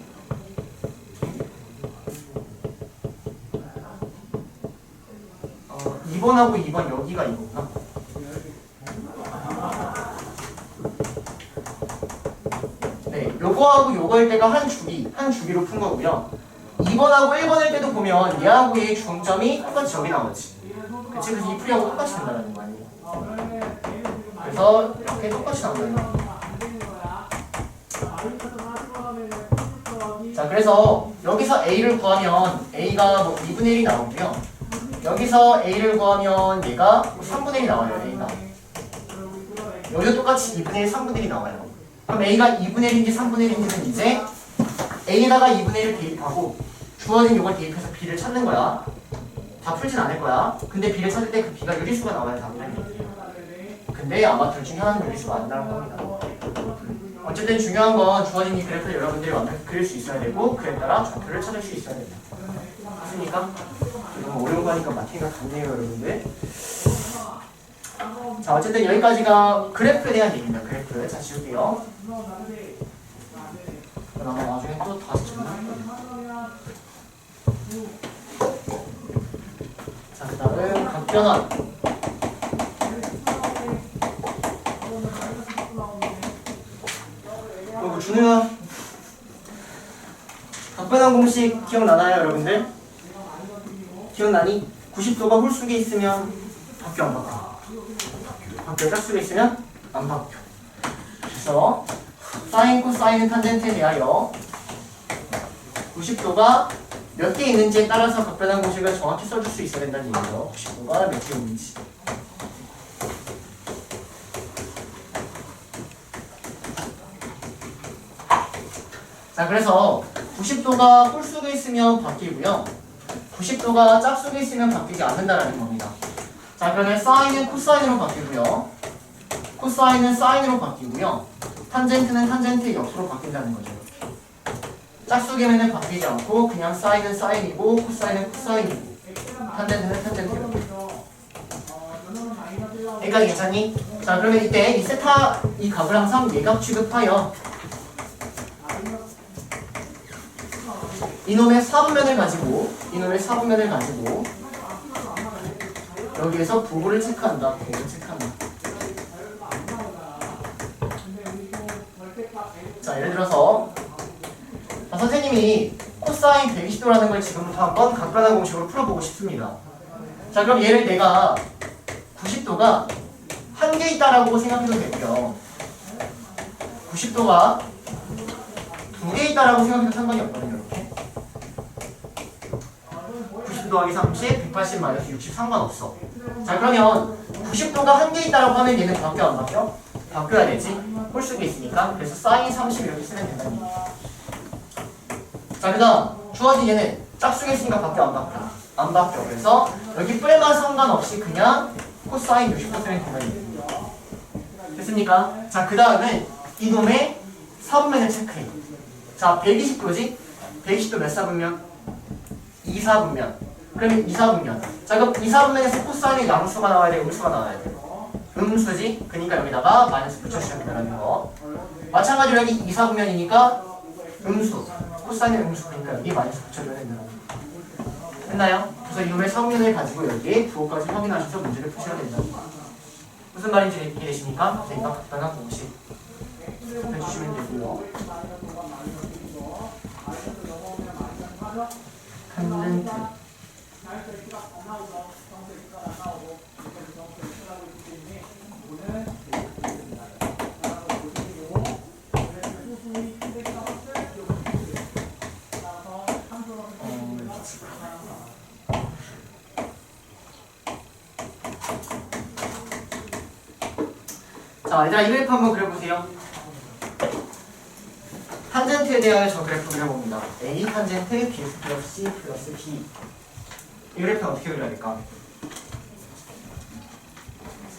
2번하고 2번 여기가 이거구나. 네, 요거하고 요거일 때가 한 주기로 푼 거고요. 2번하고 1번일 때도 보면 얘하고 얘의 중점이 똑같이 여기 나오지. 그치? 그래서 이 풀이하고 똑같이 된다는 거 아니에요. 그래서 이렇게 똑같이 나온다는 거. 자, 그래서 여기서 a를 구하면 a가 뭐 2분의 1이 나오고요. 여기서 a를 구하면 얘가 3분의 1이 나와요. a가. 여기도 똑같이 2분의 1, 3분의 1이 나와요. 그럼 a가 2분의 1인지 3분의 1인지는 이제 a에다가 2분의 1을 대입하고 주어진 요걸 대입해서 b를 찾는 거야. 다 풀진 않을 거야. 근데 b를 찾을 때 그 b가 유리수가 나와야 답이라는 얘기예요. 근데 아마 둘 중에 하나는 유리수가 안 나올 겁니다. 어쨌든 중요한 건 주어진 이 그래프를 여러분들이 완벽히 그릴 수 있어야 되고 그에 따라 좌표를 찾을 수 있어야 됩니다. 맞습니까? 너무 어려운 거니까 마티가 같네요, 여러분들. 자, 어쨌든 여기까지가 그래프에 대한 얘기입니다. 그래프. 자, 지울게요. 아마 나중에 또 다시 질문할 거예요. 자, 그 다음 각변환. 그리고 준우야, 각변환 공식 기억나나요, 여러분들? 기억나니? 90도가 홀수기 있으면 바뀌어 안 바뀌어? 바뀌어. 짝수가 있으면 안 바뀌어. 그래서 사인, 코사인은 탄젠트에 대하여 90도가 몇 개 있는지에 따라서 각변한 공식을 정확히 써줄 수 있어야 된다는 얘기죠. 90도가 몇 개 있는지. 자, 그래서 90도가 홀수가 있으면 바뀌고요. 90도가 짝수가 있으면 바뀌지 않는다라는 겁니다. 자, 그러면 사인은 코사인으로 바뀌고요. 코사인은 사인으로 바뀌고요. 탄젠트는 탄젠트의 옆으로 바뀐다는 거죠. 짝수개면은 바뀌지 않고 그냥 사인은 사인이고 코사인은 코사인이고 탄젠트는 탄젠트로. 여기까지 괜찮니? 자, 그러면 이때 이 세타 이 값을 항상 예값 취급하여 이놈의 사분면을 가지고 여기에서 부호를 체크한다. 부호를 체크한다. 자, 예를 들어서 선생님이 코사인 120도라는 걸 지금부터 한번 각변한 공식으로 풀어보고 싶습니다. 자, 그럼 얘를 내가 90도가 한 개 있다라고 생각해도 되고요. 90도가 두 개 있다라고 생각해도 상관이 없거든요. 이렇게 90 더하기 30, 180 마이너스 60 상관없어. 자, 그러면 90도가 한 개 있다라고 하면 얘는 바뀌어 안 바뀌어? 바뀌어야 되지. 홀수가 있으니까. 그래서 사인 30 이렇게 쓰면 된다는 얘기야. 자, 그 다음 주어진 얘는 짝수가 있으니까 바뀌어 안 바뀌어? 안 바뀌어. 그래서 여기 뿔만 상관없이 그냥 코사인 60도 쓰면 된다는 얘기야. 됐습니까? 자, 그 다음은 이놈의 사분면을 체크해. 자, 120도지? 120도 몇 사분면? 2사분면. 그러면 2사분면. 자, 그럼 2사분면에서 코사인의 양수가 나와야 돼? 음수가 나와야 돼? 음수지? 그러니까 여기다가 마이너스 붙여주시면 된다는 거. 마찬가지로 여기 2사분면이니까 음수. 코사인의 음수. 그러니까 여기 마이너스 붙여줘야 된다는 거. 됐나요? 그래서 이놈의 사분면을 가지고 여기에 부호까지 확인하셔서 문제를 푸셔야 된다는 거. 무슨 말인지 이해되십니까? 제가 간단한 공식 해주시면 되고요. 탄젠트. 자, 얘들아 이 그래프 한번 그려보세요. 탄젠트에 대하여 저 그래프 그려봅니다. A 탄젠트 BS 플러스 C 플러스 B. 이 그래프 어떻게 그려야 될까?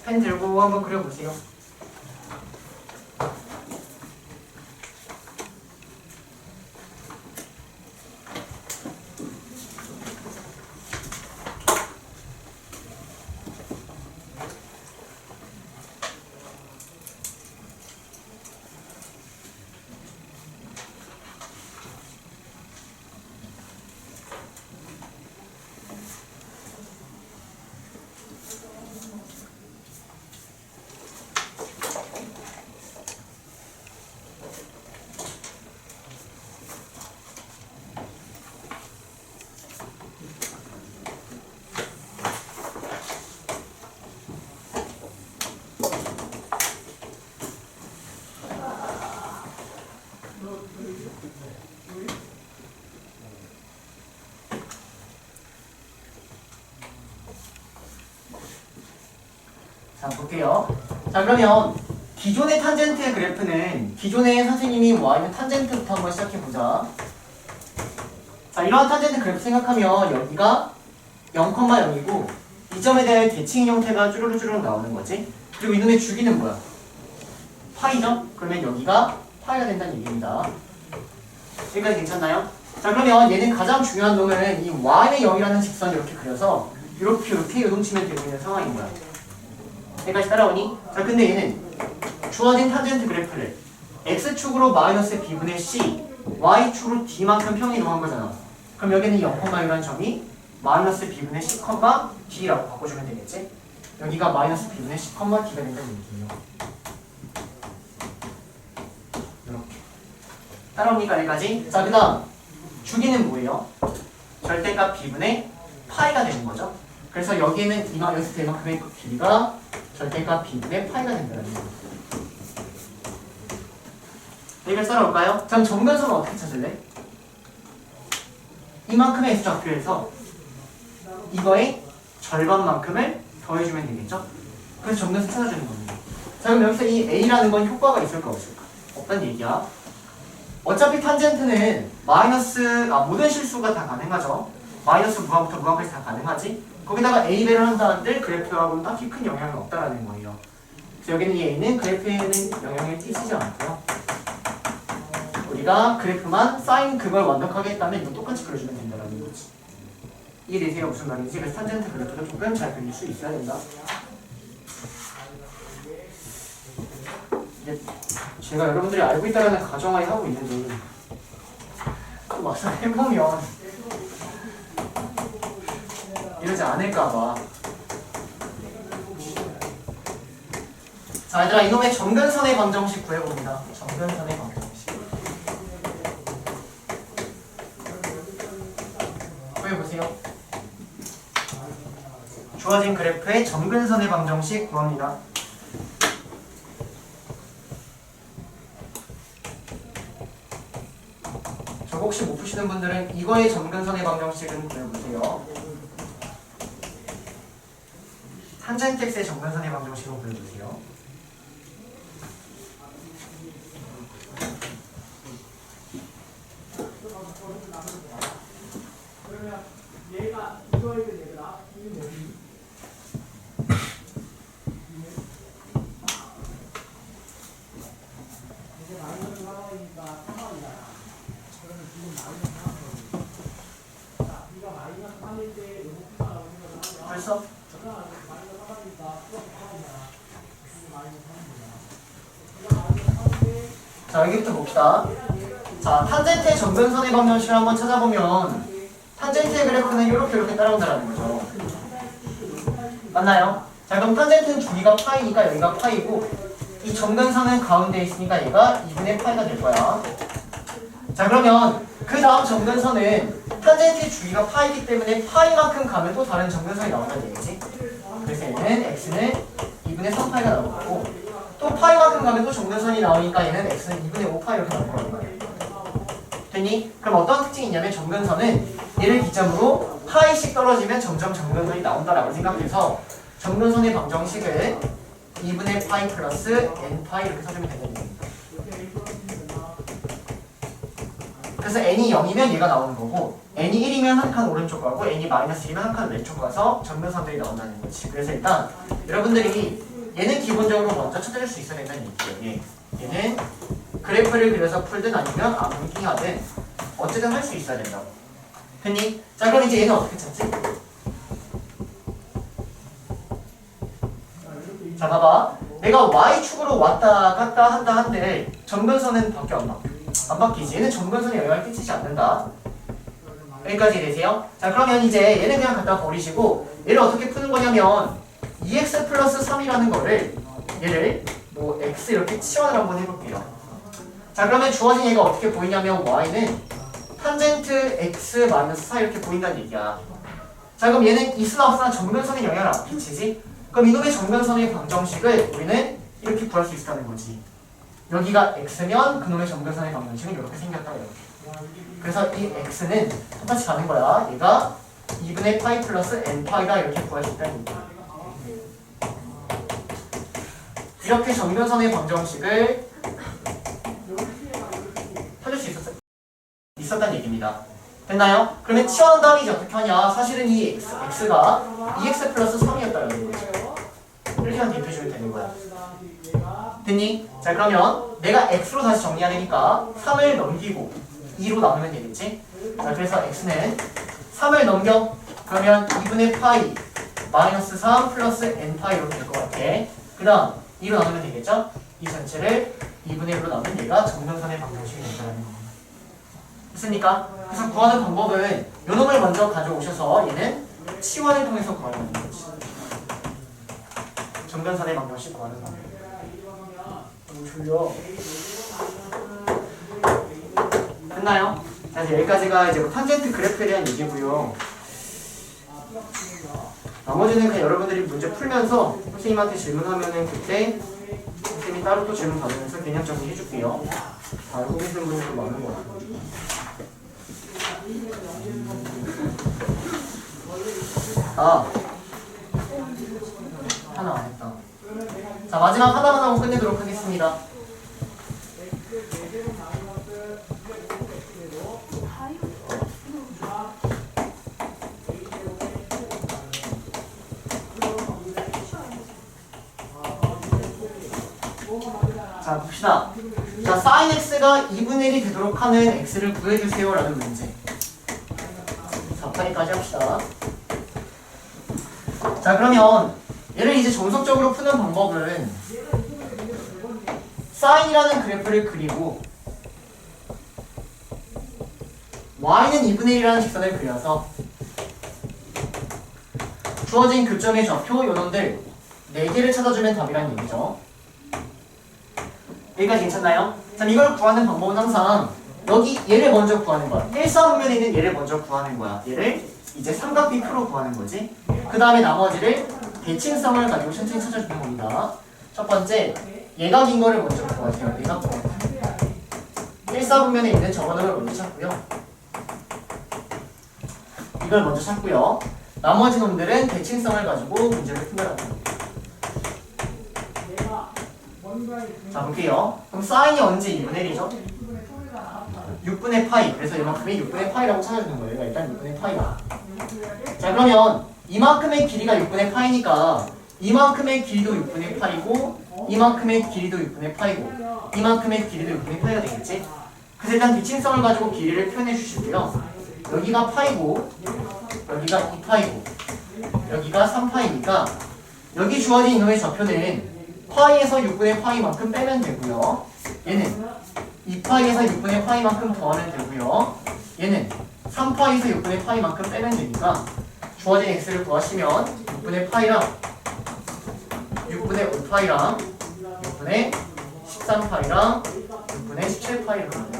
펜 들고 한번 그려보세요. 자, 볼게요. 자, 그러면 기존의 탄젠트의 그래프는 기존의 선생님이 y는 탄젠트부터 한번 시작해보자. 자, 이러한 탄젠트 그래프 생각하면 여기가 0,0이고 이 점에 대한 대칭 형태가 쭈루루쭈루룩 나오는 거지. 그리고 이놈의 주기는 뭐야? 파이죠? 그러면 여기가 파이가 된다는 얘기입니다. 여기까지 괜찮나요? 자, 그러면 얘는 가장 중요한 놈은 이 y의 0이라는 직선을 이렇게 그려서 이렇게 요동치면 되고 있는 상황인 거야. 여기까지 따라오니? 자, 근데 얘는 주어진 탄젠트 그래프를 x축으로 마이너스 b분의 c, y축으로 d만큼 평이 이동한 거잖아. 그럼 여기는 0,1라는 점이 마이너스 b분의 c, d라고 바꿔주면 되겠지? 여기가 마이너스 b분의 c, d가 된다는 얘기예요. 이렇게 따라옵니까? 여기까지? 자, 그 다음 주기는 뭐예요? 절대값 b분의 파이가 되는 거죠. 그래서 여기에는 여기서 이만큼의 길이가 절대값 b분의 파이가 된다는 거예요. 이걸 써놓을까요? 그럼 정근선은 어떻게 찾을래? 이만큼의 x좌표에서 이거의 절반만큼을 더해주면 되겠죠? 그래서 정근선 찾아주는 겁니다. 자, 그럼 여기서 이 a라는 건 효과가 있을까 없을까? 없단 얘기야. 어차피 탄젠트는 모든 실수가 다 가능하죠. 마이너스 무한부터 무한까지 다 가능하지. 거기다가 a배를 한다는데 그래프하고는 딱히 큰 영향은 없다라는 거예요. 그래서 여기는 이 a는 그래프에는 영향을 끼치지 않고요. 우리가 그래프만 사인 그걸 완벽하게 했다면 이거 똑같이 그려주면 된다는 거지. 이해되세요? 무슨 말인지? 그래서 탄젠트 그래프도 조금 잘 그릴 수 있어야 된다. 이게 제가 여러분들이 알고 있다는 가정하에 하고 있는데 또 막상 해보면 이러지 않을까봐. 자, 얘들아, 이놈의 정근선의 방정식 구해봅니다. 정근선의 방정식 구해보세요. 주어진 그래프의 정근선의 방정식 구합니다. 저거 혹시 못 푸시는 분들은 이거의 정근선의 방정식은 구해보세요. 탄젠트 x의 정근선의 방정식을 구해보세요. 벌써? 자, 여기부터 봅시다. 자, 탄젠트의 정근선의 방정식을 한번 찾아보면 탄젠트의 그래프는 이렇게 따라온다는 거죠. 맞나요? 자, 그럼 탄젠트는 주기가 파이니까 여기가 파이고 이 정근선은 가운데 있으니까 얘가 2분의 파이가 될 거야. 자, 그러면 그 다음 정근선은 탄젠트의 주기가 파이기 때문에 파이만큼 가면 또 다른 정근선이 나온다는 얘기지. 그래서 얘는 x는 2분의 3파이가 나올 거고 또 파이만큼 가면 또 정근선이 나오니까 얘는 x는 2분의 5파이 이렇게 나올 거란 말이야. 됐니? 그럼 어떤 특징이 있냐면 정근선은 얘를 기점으로 파이씩 떨어지면 점점 정근선이 나온다라고 생각해서 정근선의 방정식을 2분의 파이 플러스 n파이 이렇게 써주면 되는 얘기입니다. 그래서 n이 0이면 얘가 나오는 거고 n이 1이면 한 칸 오른쪽 가고 n이 마이너스 1이면 한 칸 왼쪽 가서 정근선들이 나온다는 거지. 그래서 일단 여러분들이 얘는 기본적으로 먼저 찾아줄 수 있어야 된다는 얘기예요. 얘는 그래프를 그려서 풀든 아니면 암기 하든 어쨌든 할 수 있어야 된다고. 됐니? 자, 그럼 이제 얘는 어떻게 찾지? 자, 봐봐. 내가 y축으로 왔다 갔다 한다 한데 정근선은 바뀌어 안 바뀌어? 안 바뀌지. 얘는 정근선에 영향을 끼치지 않는다. 여기까지 되세요? 자, 그러면 이제 얘는 그냥 갖다 버리시고 얘를 어떻게 푸는 거냐면 2x 플러스 3이라는 거를 얘를 뭐 x 이렇게 치환을 한번 해볼게요. 자, 그러면 주어진 얘가 어떻게 보이냐면 y는 탄젠트 x 마이너스 4 이렇게 보인다는 얘기야. 자, 그럼 얘는 있으나 없으나 정근선에 영향을 안 끼치지? 그럼 이놈의 정근선의 방정식을 우리는 이렇게 구할 수 있다는 거지. 여기가 x면 그놈의 정근선의 방정식은 이렇게 생겼다 이렇게. 그래서 이 x는 똑같이 가는 거야. 얘가 2분의 파이 플러스 n파이다 이렇게 구할 수 있다는 얘기야. 이렇게 정근선의 방정식을 찾을 수 있었다는 얘기입니다. 됐나요? 그러면 치환한 다음에 이제 어떻게 하냐? 사실은 이 x가 2x 플러스 3이었다는 거죠. 이렇게만 대표해주면 되는 거야. 됐니? 자, 그러면 내가 x로 다시 정리해야 되니까 3을 넘기고 2로 나누면 되겠지? 자, 그래서 x는 3을 넘겨. 그러면 2분의 파이 마이너스 3 플러스 n파이 이렇게 될 것 같아. 그 다음 2로 나누면 되겠죠? 이 전체를 2분의 1로 나누면 얘가 정근선의 방정식이 된다는 겁니다. 됐습니까? 그래서 구하는 방법은 요놈을 먼저 가져오셔서 얘는 치환을 통해서 구하는 거지. 정근선의 방정식 구하는 방법. 너무 졸려. 됐나요? 자, 이제 여기까지가 이제 탄젠트 그래프에 대한 얘기고요. 나머지는 그냥 여러분들이 문제 풀면서 선생님한테 질문하면은 그때 선생님이 따로 또 질문 받으면서 개념 정리 해줄게요. 다 알고 계시는 분들도 많은 것 같아요. 하나 안 했다. 자, 마지막 하나만 하고 끝내도록 하겠습니다. 자, 봅시다. 자, sin x가 2분의 1이 되도록 하는 x를 구해주세요 라는 문제. 4파이까지 합시다. 자, 그러면 얘를 이제 정석적으로 푸는 방법은 sin이라는 그래프를 그리고 y는 2분의 1이라는 직선을 그려서 주어진 교점의 좌표 요놈들 4개를 찾아주면 답이란 얘기죠. 여기까지 괜찮나요? 자, 이걸 구하는 방법은 항상 여기 얘를 먼저 구하는 거야. 1사분면에 있는 얘를 먼저 구하는 거야. 얘를 이제 삼각비 표로 구하는 거지. 그 다음에 나머지를 대칭성을 가지고 천천히 찾아주는 겁니다. 첫 번째, 얘가 긴 거를 먼저 구하세요. 얘가 긴 거. 1사분면에 있는 저거를 먼저 찾고요. 이걸 먼저 찾고요. 나머지 놈들은 대칭성을 가지고 문제를 풀어라는 겁니다. 자, 볼게요. 그럼 사인이 언제 2분의 1이죠? 6분의 파이. 그래서 이만큼이 6분의 파이라고 찾아주는 거예요. 일단 6분의 파이다. 자, 그러면 이만큼의 길이가 6분의 파이니까 이만큼의 길이도 6분의 파이고 이만큼의 길이도 6분의 파이고 이만큼의 길이도 6분의 파이가 되겠지? 그래서 일단 비침성을 가지고 길이를 표현해 주시고요. 여기가 파이고 여기가 2파이고 여기가 3파이니까 여기 주어진 이놈의 좌표는 파이에서 6분의 파이만큼 빼면 되고요. 얘는 2파이에서 6분의 파이만큼 더하면 되고요. 얘는 3파이에서 6분의 파이만큼 빼면 되니까 주어진 x를 구하시면 6분의 파이랑 6분의 5파이랑 6분의 13파이랑 6분의 17파이를 구합니다.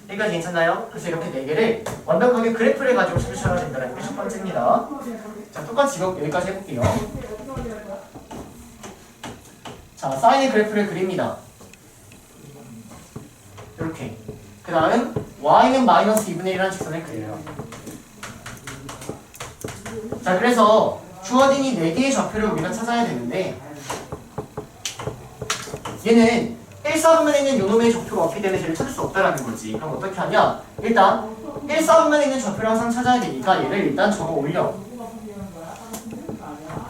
여기까지 괜찮나요? 그래서 이렇게 4개를 완벽하게 그래프를 가지고 찾으셔야 된다는 게 첫 번째입니다. 자, 똑같이 이거 여기까지 해볼게요. 자, 사인의 그래프를 그립니다. 이렇게. 그 다음 y는 마이너스 2분의 1이라는 직선을 그려요. 자, 그래서 주어진 이 4개의 좌표를 우리가 찾아야 되는데 얘는 1사분면에 있는 요놈의 좌표가 없기 때문에 쟤를 찾을 수 없다라는 거지. 그럼 어떻게 하냐? 일단 1사분면에 있는 좌표를 항상 찾아야 되니까 얘를 일단 적어 올려.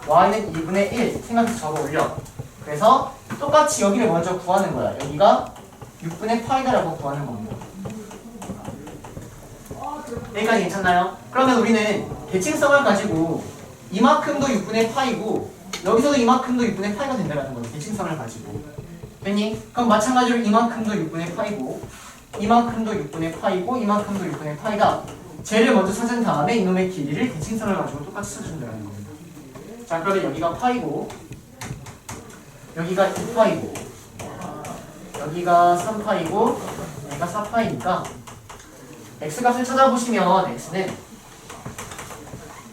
y는 2분의 1 생각해서 적어 올려. 그래서 똑같이 여기를 먼저 구하는 거야. 여기가 6분의 파이다라고 구하는 겁니다. 여기까지 괜찮나요? 그러면 우리는 대칭성을 가지고 이만큼도 6분의 파이고 여기서도 이만큼도 6분의 파이가 된다는 거예요. 대칭성을 가지고. 됐니? 그럼 마찬가지로 이만큼도 6분의 파이고 이만큼도 6분의 파이고 이만큼도 6분의 파이다. 쟤를 먼저 찾은 다음에 이놈의 길이를 대칭성을 가지고 똑같이 찾아준다는 겁니다. 자, 그러면 여기가 파이고 여기가 2파이고 여기가 3파이고 여기가 4파이니까 x값을 찾아보시면 x는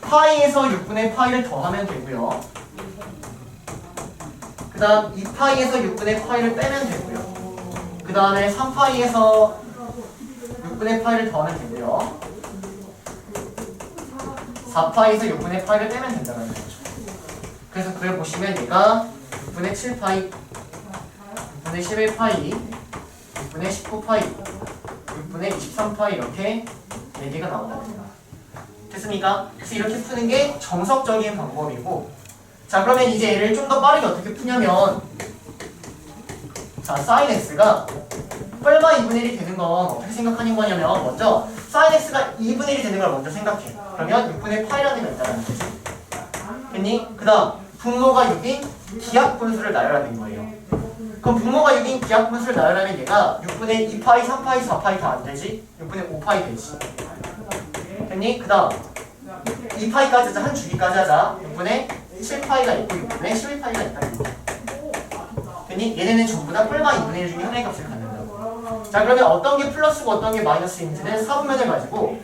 파이에서 6분의 파이를 더하면 되고요. 그 다음 2파이에서 6분의 파이를 빼면 되고요. 그 다음에 3파이에서 6분의 파이를 더하면 되고요. 4파이에서 6분의 파이를 빼면 된다는 거죠. 그래서 그걸 보시면 얘가 6분의 7파이, 6분의 11파이, 6분의 19파이, 6분의 23파이 이렇게 4개가 나온답니다. 됐습니까? 그래서 이렇게 푸는 게 정석적인 방법이고, 자, 그러면 이제 얘를 좀 더 빠르게 어떻게 푸냐면, 자, sin x가 뻘마 2분의 1이 되는 건 어떻게 생각하는 거냐면, 먼저 sin x가 2분의 1이 되는 걸 먼저 생각해. 그러면 6분의 파이라는 게 있다는 거지. 됐니? 그 다음 분모가 6인 기하분수를 나열하는 거예요. 그럼 분모가 6인 기하분수를 나열하면 얘가 6분의 2파이, 3파이, 4파이 다 안 되지? 6분의 5파이 되지. 됐니? 그 다음 2파이까지 하자. 한 주기까지 하자. 6분의 7파이가 있고 6분의 11파이가 있다는 거야. 됐니? 얘네는 전부 다 뿔마 2분의 1 중에 하나의 값을 갖는다고. 자, 그러면 어떤 게 플러스고 어떤 게 마이너스인지는 사분면을 가지고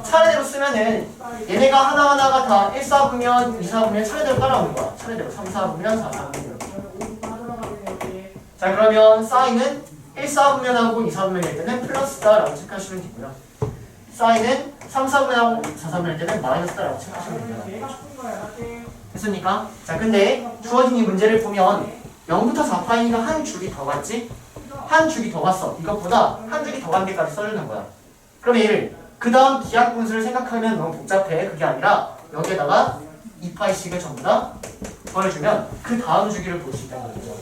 차례대로 쓰면은 얘네가 하나하나가 다 1, 4분면, 2, 4분면 차례대로 따라오는 거야. 차례대로 3, 4분면, 4, 4분면 이렇게. 자 그러면 사인은 1, 4분면하고 2, 4분면일 때는 플러스다라고 체크하시면 되고요. 사인은 3, 4분면하고 4, 4분면일 때는 마이너스다라고 체크하시면 됩니다. 됐습니까? 자 근데 주어진 이 문제를 보면 0부터 4파이니까 한 줄이 더 갔지? 한 줄이 더 갔어. 이것보다 한 줄이 더 간 데까지 써주는 거야. 그럼 얘를 그 다음 기하 분수를 생각하면 너무 복잡해. 그게 아니라 여기에다가 2파이씩을 전부 다 더해주면 그 다음 주기를 볼 수 있다는 거죠.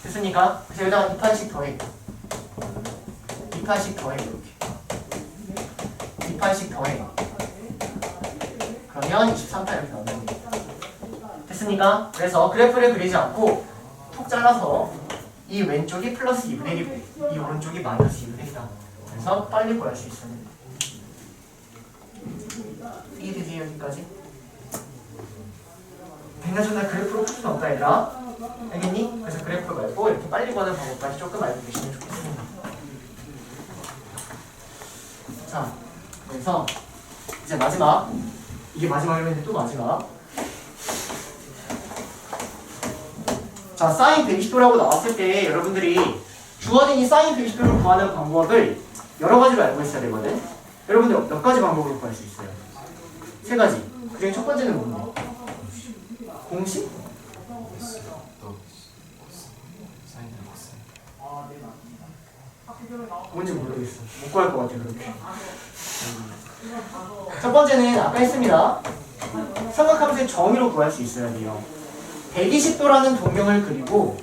됐습니까? 그래서 여기다가 2파이씩 더해. 2파이씩 더해 이렇게. 2파이씩 더해. 그러면 23파 이렇게 나오는 겁니다. 됐습니까? 그래서 그래프를 그리지 않고 톡 잘라서 이 왼쪽이 플러스 2분의 1이고 이 오른쪽이 마이너스 2분의 1이다. 그래서 빨리 구할 수 있어요. 이해되세요 여기까지? 백나저나 그래프로 풀 수는 없다 얘들아. 알겠니? 그래서 그래프 말고 이렇게 빨리 구하는 방법까지 조금 알고 계시면 좋겠습니다. 자, 그래서 이제 마지막, 이게 마지막이면 또 마지막. 자, 사인 120도라고 나왔을 때 여러분들이 주어진 이 사인 120도를 구하는 방법을 여러 가지로 알고 있어야 되거든. 여러분들 몇 가지 방법으로 구할 수 있어요? 세 가지. 그중에 첫 번째는 뭔데? 공식? 사인은 코사인. 뭔지 모르겠어. 못 구할 것 같아 그렇게. 첫 번째는 아까 했습니다. 삼각함수의 정의로 구할 수 있어야 돼요. 120도라는 동경을 그리고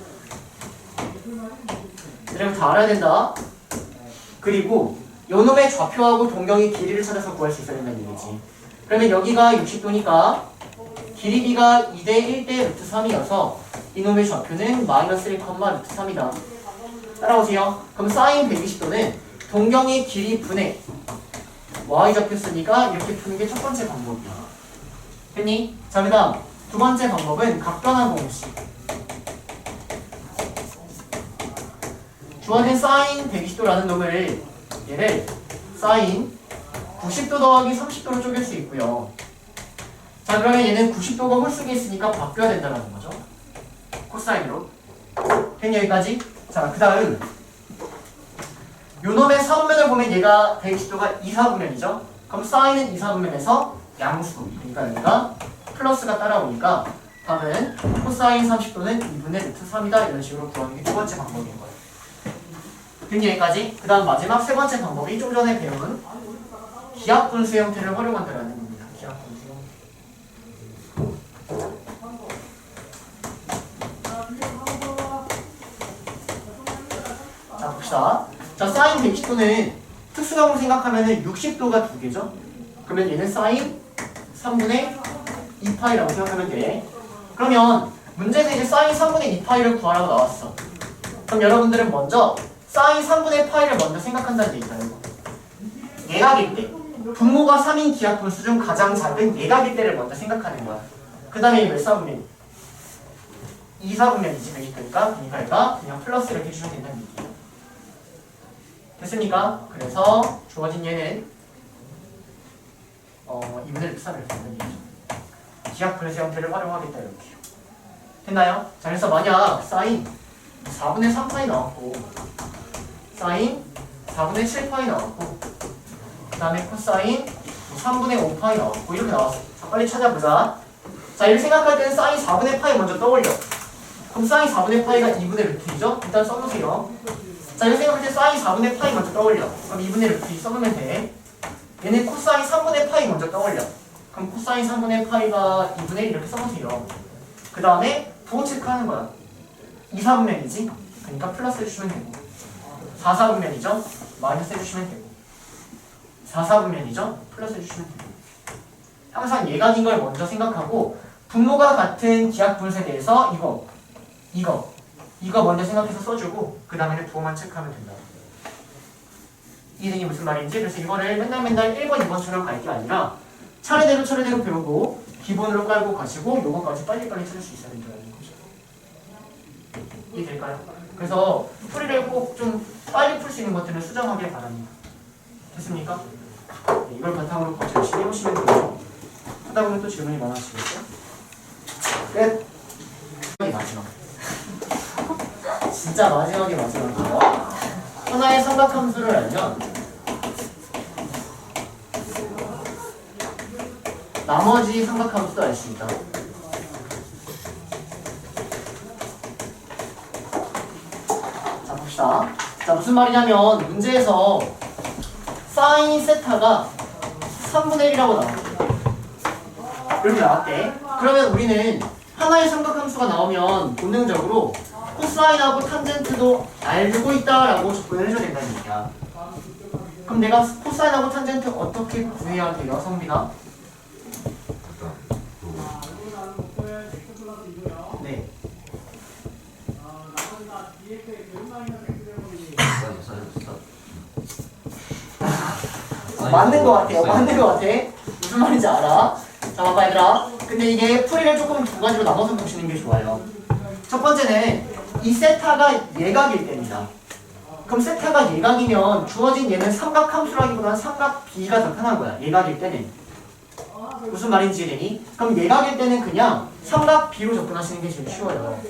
여러분 다 알아야 된다. 그리고 요놈의 좌표하고 동경의 길이를 찾아서 구할 수 있어야 된다는 얘기지. 그러면 여기가 60도니까 길이비가 2대 1대 루트 3이어서 이놈의 좌표는 마이너스 1, 루트 3이다. 따라오세요. 그럼 사인 120도는 동경의 길이 분의 y좌표 쓰니까 이렇게 푸는 게 첫 번째 방법이야. 됐니? 자, 그 다음 두 번째 방법은 각변화 공식. 주어진 사인 120도라는 놈을 얘를 사인 90도 더하기 30도로 쪼갤 수 있고요. 자 그러면 얘는 90도가 홀수에 있으니까 바뀌어야 된다는 거죠. 코사인으로. 됐니 여기까지? 자 그 다음 요놈의 4분면을 보면 얘가 120도가 2, 4분면이죠. 그럼 사인은 2, 4분면에서 양수. 그러니까 여기가 플러스가 따라오니까 답은 코사인 30도는 2분의 루트 3이다. 이런 식으로 구하는 게 두 번째 방법인 거예요. 됐니 여기까지? 그 다음 마지막 세 번째 방법이 좀 전에 배운 기하분수 형태를 활용한다는 겁니다. 기하분수 형태. 자 봅시다. 자 사인 120도는 특수각으로 생각하면 60도가 두 개죠. 그러면 얘는 사인 3분의 2파이라고 생각하면 돼. 그러면 문제에서 이제 사인 3분의 2파이를 구하라고 나왔어. 그럼 여러분들은 먼저 사인 3분의 파이를 먼저 생각한다는 얘기다. 예각일 때 분모가 3인 기하분수 중 가장 작은 예각일 때를 먼저 생각하는 거야. 그 다음에 몇 4분면? 2, 4분면이지. 120도니까 그냥 플러스 이렇게 해주시면 된다는 얘기예요. 됐습니까? 그래서 주어진 얘는 2분의 루트 3을 이렇게 된다는 얘기죠. 기하분수 형태를 활용하겠다 이렇게. 됐나요? 자 그래서 만약 사인 4분의 3파이 나왔고 사인 4분의 7파이 나왔고 그 다음에 코사인 3분의 5파이 나왔고 이렇게 나왔어. 자 빨리 찾아보자. 자 이렇게 생각할 때는 사인 4분의 파이 먼저 떠올려. 그럼 사인 4분의 파이가 2분의 루트이죠? 일단 써보세요. 자 이렇게 생각할 때 사인 4분의 파이 먼저 떠올려. 그럼 2분의 루트 2 써보면 돼. 얘는 코사인 3분의 파이 먼저 떠올려. 그럼 코사인 3분의 파이가 2분의 1 이렇게 써보세요. 그 다음에 부호 체크하는 거야. 2, 4분면이지? 그러니까 플러스 해주시면 되고 4, 4분면이죠? 마이너스 해주시면 되고 4, 4분면이죠? 플러스 해주시면 되고 항상 예각인 걸 먼저 생각하고 분모가 같은 기하분수에 대해서 이거 먼저 생각해서 써주고 그 다음에는 부호만 체크하면 된다. 이등이 무슨 말인지. 그래서 이거를 맨날 1번, 2번처럼 갈 게 아니라 차례대로 배우고 기본으로 깔고 가시고 요거까지 빨리빨리 찾을 수 있어야 된다는 거죠. 이해될까요? 그래서 풀이를 꼭 좀 빨리 풀 수 있는 것들은 수정하길 바랍니다. 됐습니까? 네. 이걸 바탕으로 과제 열심히 해보시면 돼요. 하다 보면 또 질문이 많아지겠죠? 끝! 마지막. 진짜 마지막에 마지막이에요. 하나의 삼각함수를 알면 나머지 삼각함수도 알 수 있다. 자 봅시다. 자 무슨 말이냐면 문제에서 사인 세타가 3분의 1이라고 나왔대. 이렇게 나왔대. 그러면 우리는 하나의 삼각함수가 나오면 본능적으로 코사인하고 탄젠트도 알고 있다라고 접근을 해줘야 된다는 얘기야. 그럼 내가 코사인하고 탄젠트 어떻게 구해야 돼요, 성빈아? 네. 맞는 거 같아요. 맞는 거 같아. 무슨 말인지 알아? 자, 봐봐 얘들아. 근데 이게 풀이를 조금 두 가지로 나눠서 보시는 게 좋아요. 첫 번째는 이 세타가 예각일 때입니다. 그럼 세타가 예각이면 주어진 얘는 삼각함수라기보다는 삼각 B가 더 편한 거야. 예각일 때는. 무슨 말인지 이해되니? 그럼 예각일 때는 그냥 삼각 B로 접근하시는 게 제일 쉬워요.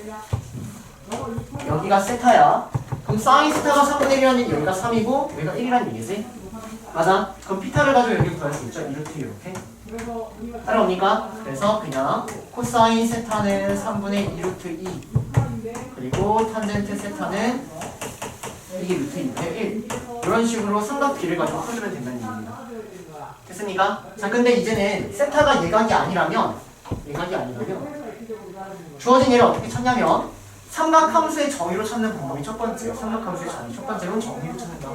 여기가 세타야. 그럼 사인 세타가 3분의 1이라는 얘기 여기가 3이고 여기가 1이라는 얘기지? 맞아? 그럼 피타를 가지고 여기 구할 수 있죠? 이렇게 따라옵니까? 그래서 그냥 코사인 세타는 3분의 2 루트 2 그리고 탄젠트 세타는 2 루트 2분의 1 이런 식으로 삼각 B를 가지고 풀어주면 된다는 얘기입니다. 됐습니까? 자 근데 이제는 세타가 예각이 아니라면 주어진 얘를 어떻게 찾냐면 삼각함수의 정의로 찾는 방법이 첫 번째예요. 삼각함수의 정의 첫 번째로는 정의로 찾는다.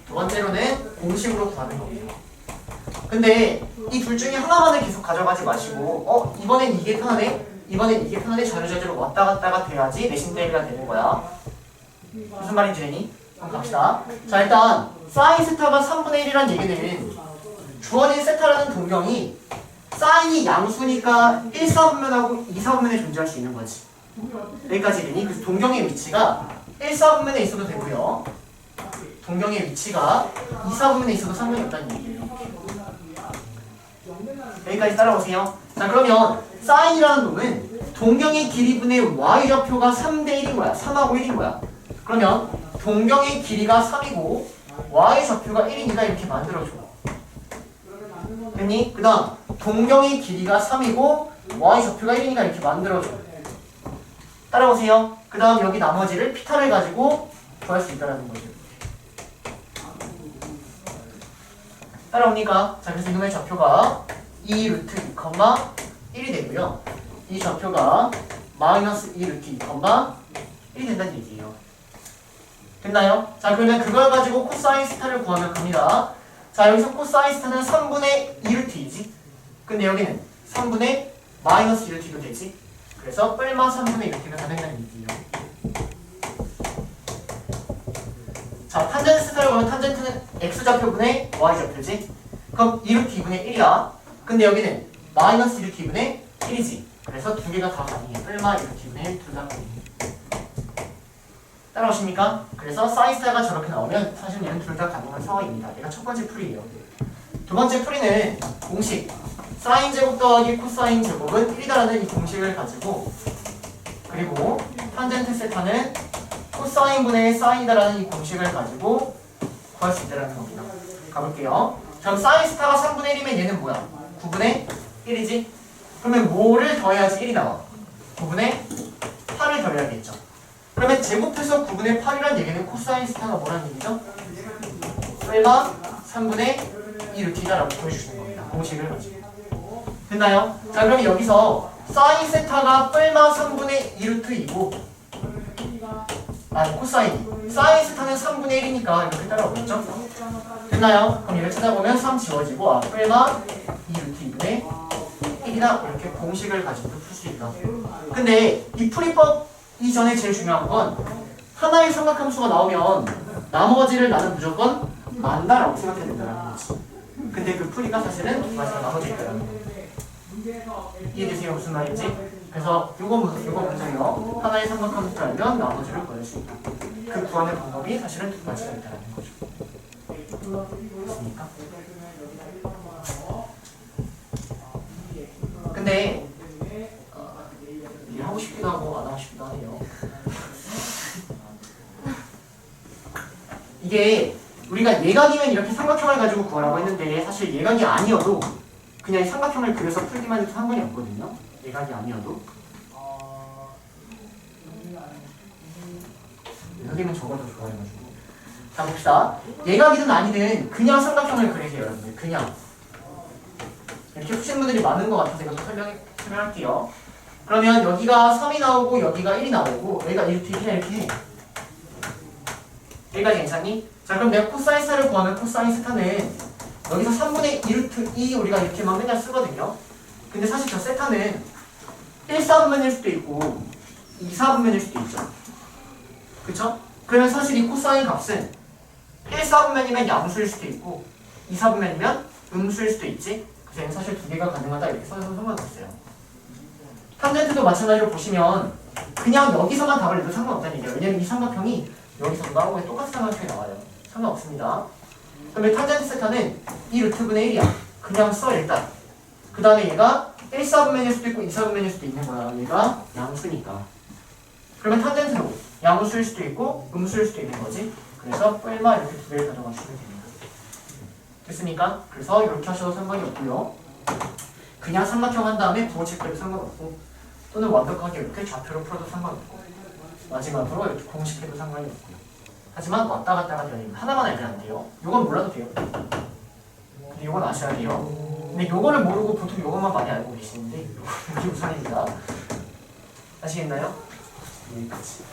두 번째로는 공식으로 구하는 겁니다. 근데 이 둘 중에 하나만을 계속 가져가지 마시고 이번엔 이게 편하네? 이번엔 이게 편하네? 자유자재로 왔다 갔다가 돼야지 내신 대비가 되는 거야. 무슨 말인지 아니? 한번 갑시다. 자 일단 사인 세타가 3분의 1이라는 얘기는 주어진 세타라는 동경이 사인이 양수니까 1사분면하고 2사분면에 존재할 수 있는 거지. 여기까지 되니? 그래서 동경의 위치가 1사분면에 있어도 되고요. 동경의 위치가 2사분면에 있어도 상관이 없다는 얘기예요. 여기까지 따라오세요. 자 그러면 사인이라는 놈은 동경의 길이분의 y좌표가 3대 1인 거야. 3하고 1인 거야. 그러면 동경의 길이가 3이고 y좌표가 1이니까 이렇게 만들어줘. 됐니? 그 다음 동경의 길이가 3이고 y좌표가 1이니까 이렇게 만들어줘. 따라오세요. 그 다음 여기 나머지를 피타를 가지고 구할 수 있다는 거죠. 따라옵니까? 자 그래서 이놈의 좌표가 2 루트 2, 1이 되고요. 이 좌표가 마이너스 2 루트 2, 1이 된다는 얘기예요. 됐나요? 자 그러면 그걸 가지고 코사인 스타를 구하면 갑니다. 자 여기서 코사인 스타는 3분의 2 루트 2지. 근데 여기는 3분의 마이너스 2 루트 2도 되지. 그래서 뿔마 3분의 2 루트 2가 다 된다는 얘기예요. 자 탄젠트 스타를 구하면 탄젠트는 x좌표분의 y좌표지. 그럼 2 루트 2분의 1이야. 근데 여기는 마이너스 2 루트 2분의 1이지. 그래서 두 개가 다 가능해. 뿔마 2 루트 2분의 1 둘 다 가능해. 따라오십니까? 그래서 사인 스타가 저렇게 나오면 사실 얘는 둘 다 가능한 상황입니다. 얘가 첫 번째 풀이에요. 두 번째 풀이는 공식 사인 제곱 더하기 코사인 제곱은 1이다라는 이 공식을 가지고 그리고 탄젠트 세타는 코사인분의 사인이다라는 이 공식을 가지고 구할 수 있다는 겁니다. 가볼게요. 그럼 사인 스타가 3분의 1이면 얘는 뭐야? 9분의 1이지? 그러면 뭐를 더해야지 1이 나와? 9분의 8을 더해야겠죠. 그러면 제곱해서 9분의 8이라는 얘기는 코사인 스타가 뭐라는 얘기죠? 뿔마 3분의 2 루트 2다라고 보여주시는 겁니다. 공식을 가지고. 됐나요? 자 그럼 여기서 사인 세타가 뿔마 3분의 2 루트 2고 코사인 사인 세타는 3분의 1이니까 이렇게 따라오겠죠? 됐나요? 그럼 얘를 찾아보면 3 지워지고 뿔마 2 루트 2분의 1이다 이렇게 공식을 가지고 풀 수 있다. 근데 이 풀이법 이전에 제일 중요한 건 하나의 삼각함수가 나오면 나머지를 나는 무조건 만다라고 생각해야 된다는 거지. 근데 그 풀이가 사실은 두 가지가 나눠져 있다는 거예요. 이해되세요? 무슨 말인지? 그래서 요거 문제요. 하나의 삼각함수를 알면 나머지를 구할 수 있다. 그 구하는 방법이 사실은 두 가지가 있다는 거죠. 됐습니까? 근데 이게 하고 싶기도 하고 안 하고 싶기도 하네요. 이게 우리가 예각이면 이렇게 삼각형을 가지고 구하라고 했는데 사실 예각이 아니어도 그냥 삼각형을 그려서 풀기만 해도 상관이 없거든요. 예각이 아니어도. 예각이면 저걸 더 좋아해가지고. 자 봅시다. 예각이든 아니든 그냥 삼각형을 그리세요 여러분들. 그냥. 이렇게 푸시는 분들이 많은 것 같아서 이거 좀 설명할게요. 그러면 여기가 3이 나오고 여기가 1이 나오고 여기가 이렇게 해. 여기까지 괜찮니? 자 그럼 내가 코사인 스타를 구하면 코사인 스타는 여기서 3분의 2루트 2 우리가 이렇게만 맨날 쓰거든요. 근데 사실 저 세타는 1,4분면일 수도 있고 2,4분면일 수도 있죠. 그쵸? 그러면 사실 이 코사인 값은 1,4분면이면 양수일 수도 있고 2,4분면이면 음수일 수도 있지. 그래서 얘는 사실 두 개가 가능하다 이렇게 써서 상관없어요. 탄젠트도 마찬가지로 보시면 그냥 여기서만 답을 내도 상관없다는 얘기예요. 왜냐면 이 삼각형이 여기서 나오고 똑같은 삼각형이 나와요. 상관없습니다. 그러면 탄젠트 세타는 2루트분의 1이야. 그냥 써 일단. 그 다음에 얘가 1,4분면일 수도 있고 2,4분면일 수도 있는 거야. 얘가 양수니까. 그러면 탄젠트로 양수일 수도 있고 음수일 수도 있는 거지. 그래서 뿔마 이렇게 두 개를 가져가 주면 됩니다. 됐습니까? 그래서 이렇게 하셔도 상관이 없고요. 그냥 삼각형 한 다음에 부호책도 상관없고 또는 완벽하게 이렇게 좌표로 풀어도 상관없고 마지막으로 이렇게 공식해도 상관이 없고요. 하지만 왔다 갔다 하는 연임 하나만 알면 안 돼요. 요건 몰라도 돼요. 근데 요건 아셔야 돼요. 근데 요거를 모르고 보통 요것만 많이 알고 계시는데 이게 우선입니다. 아시겠나요? 여기까지.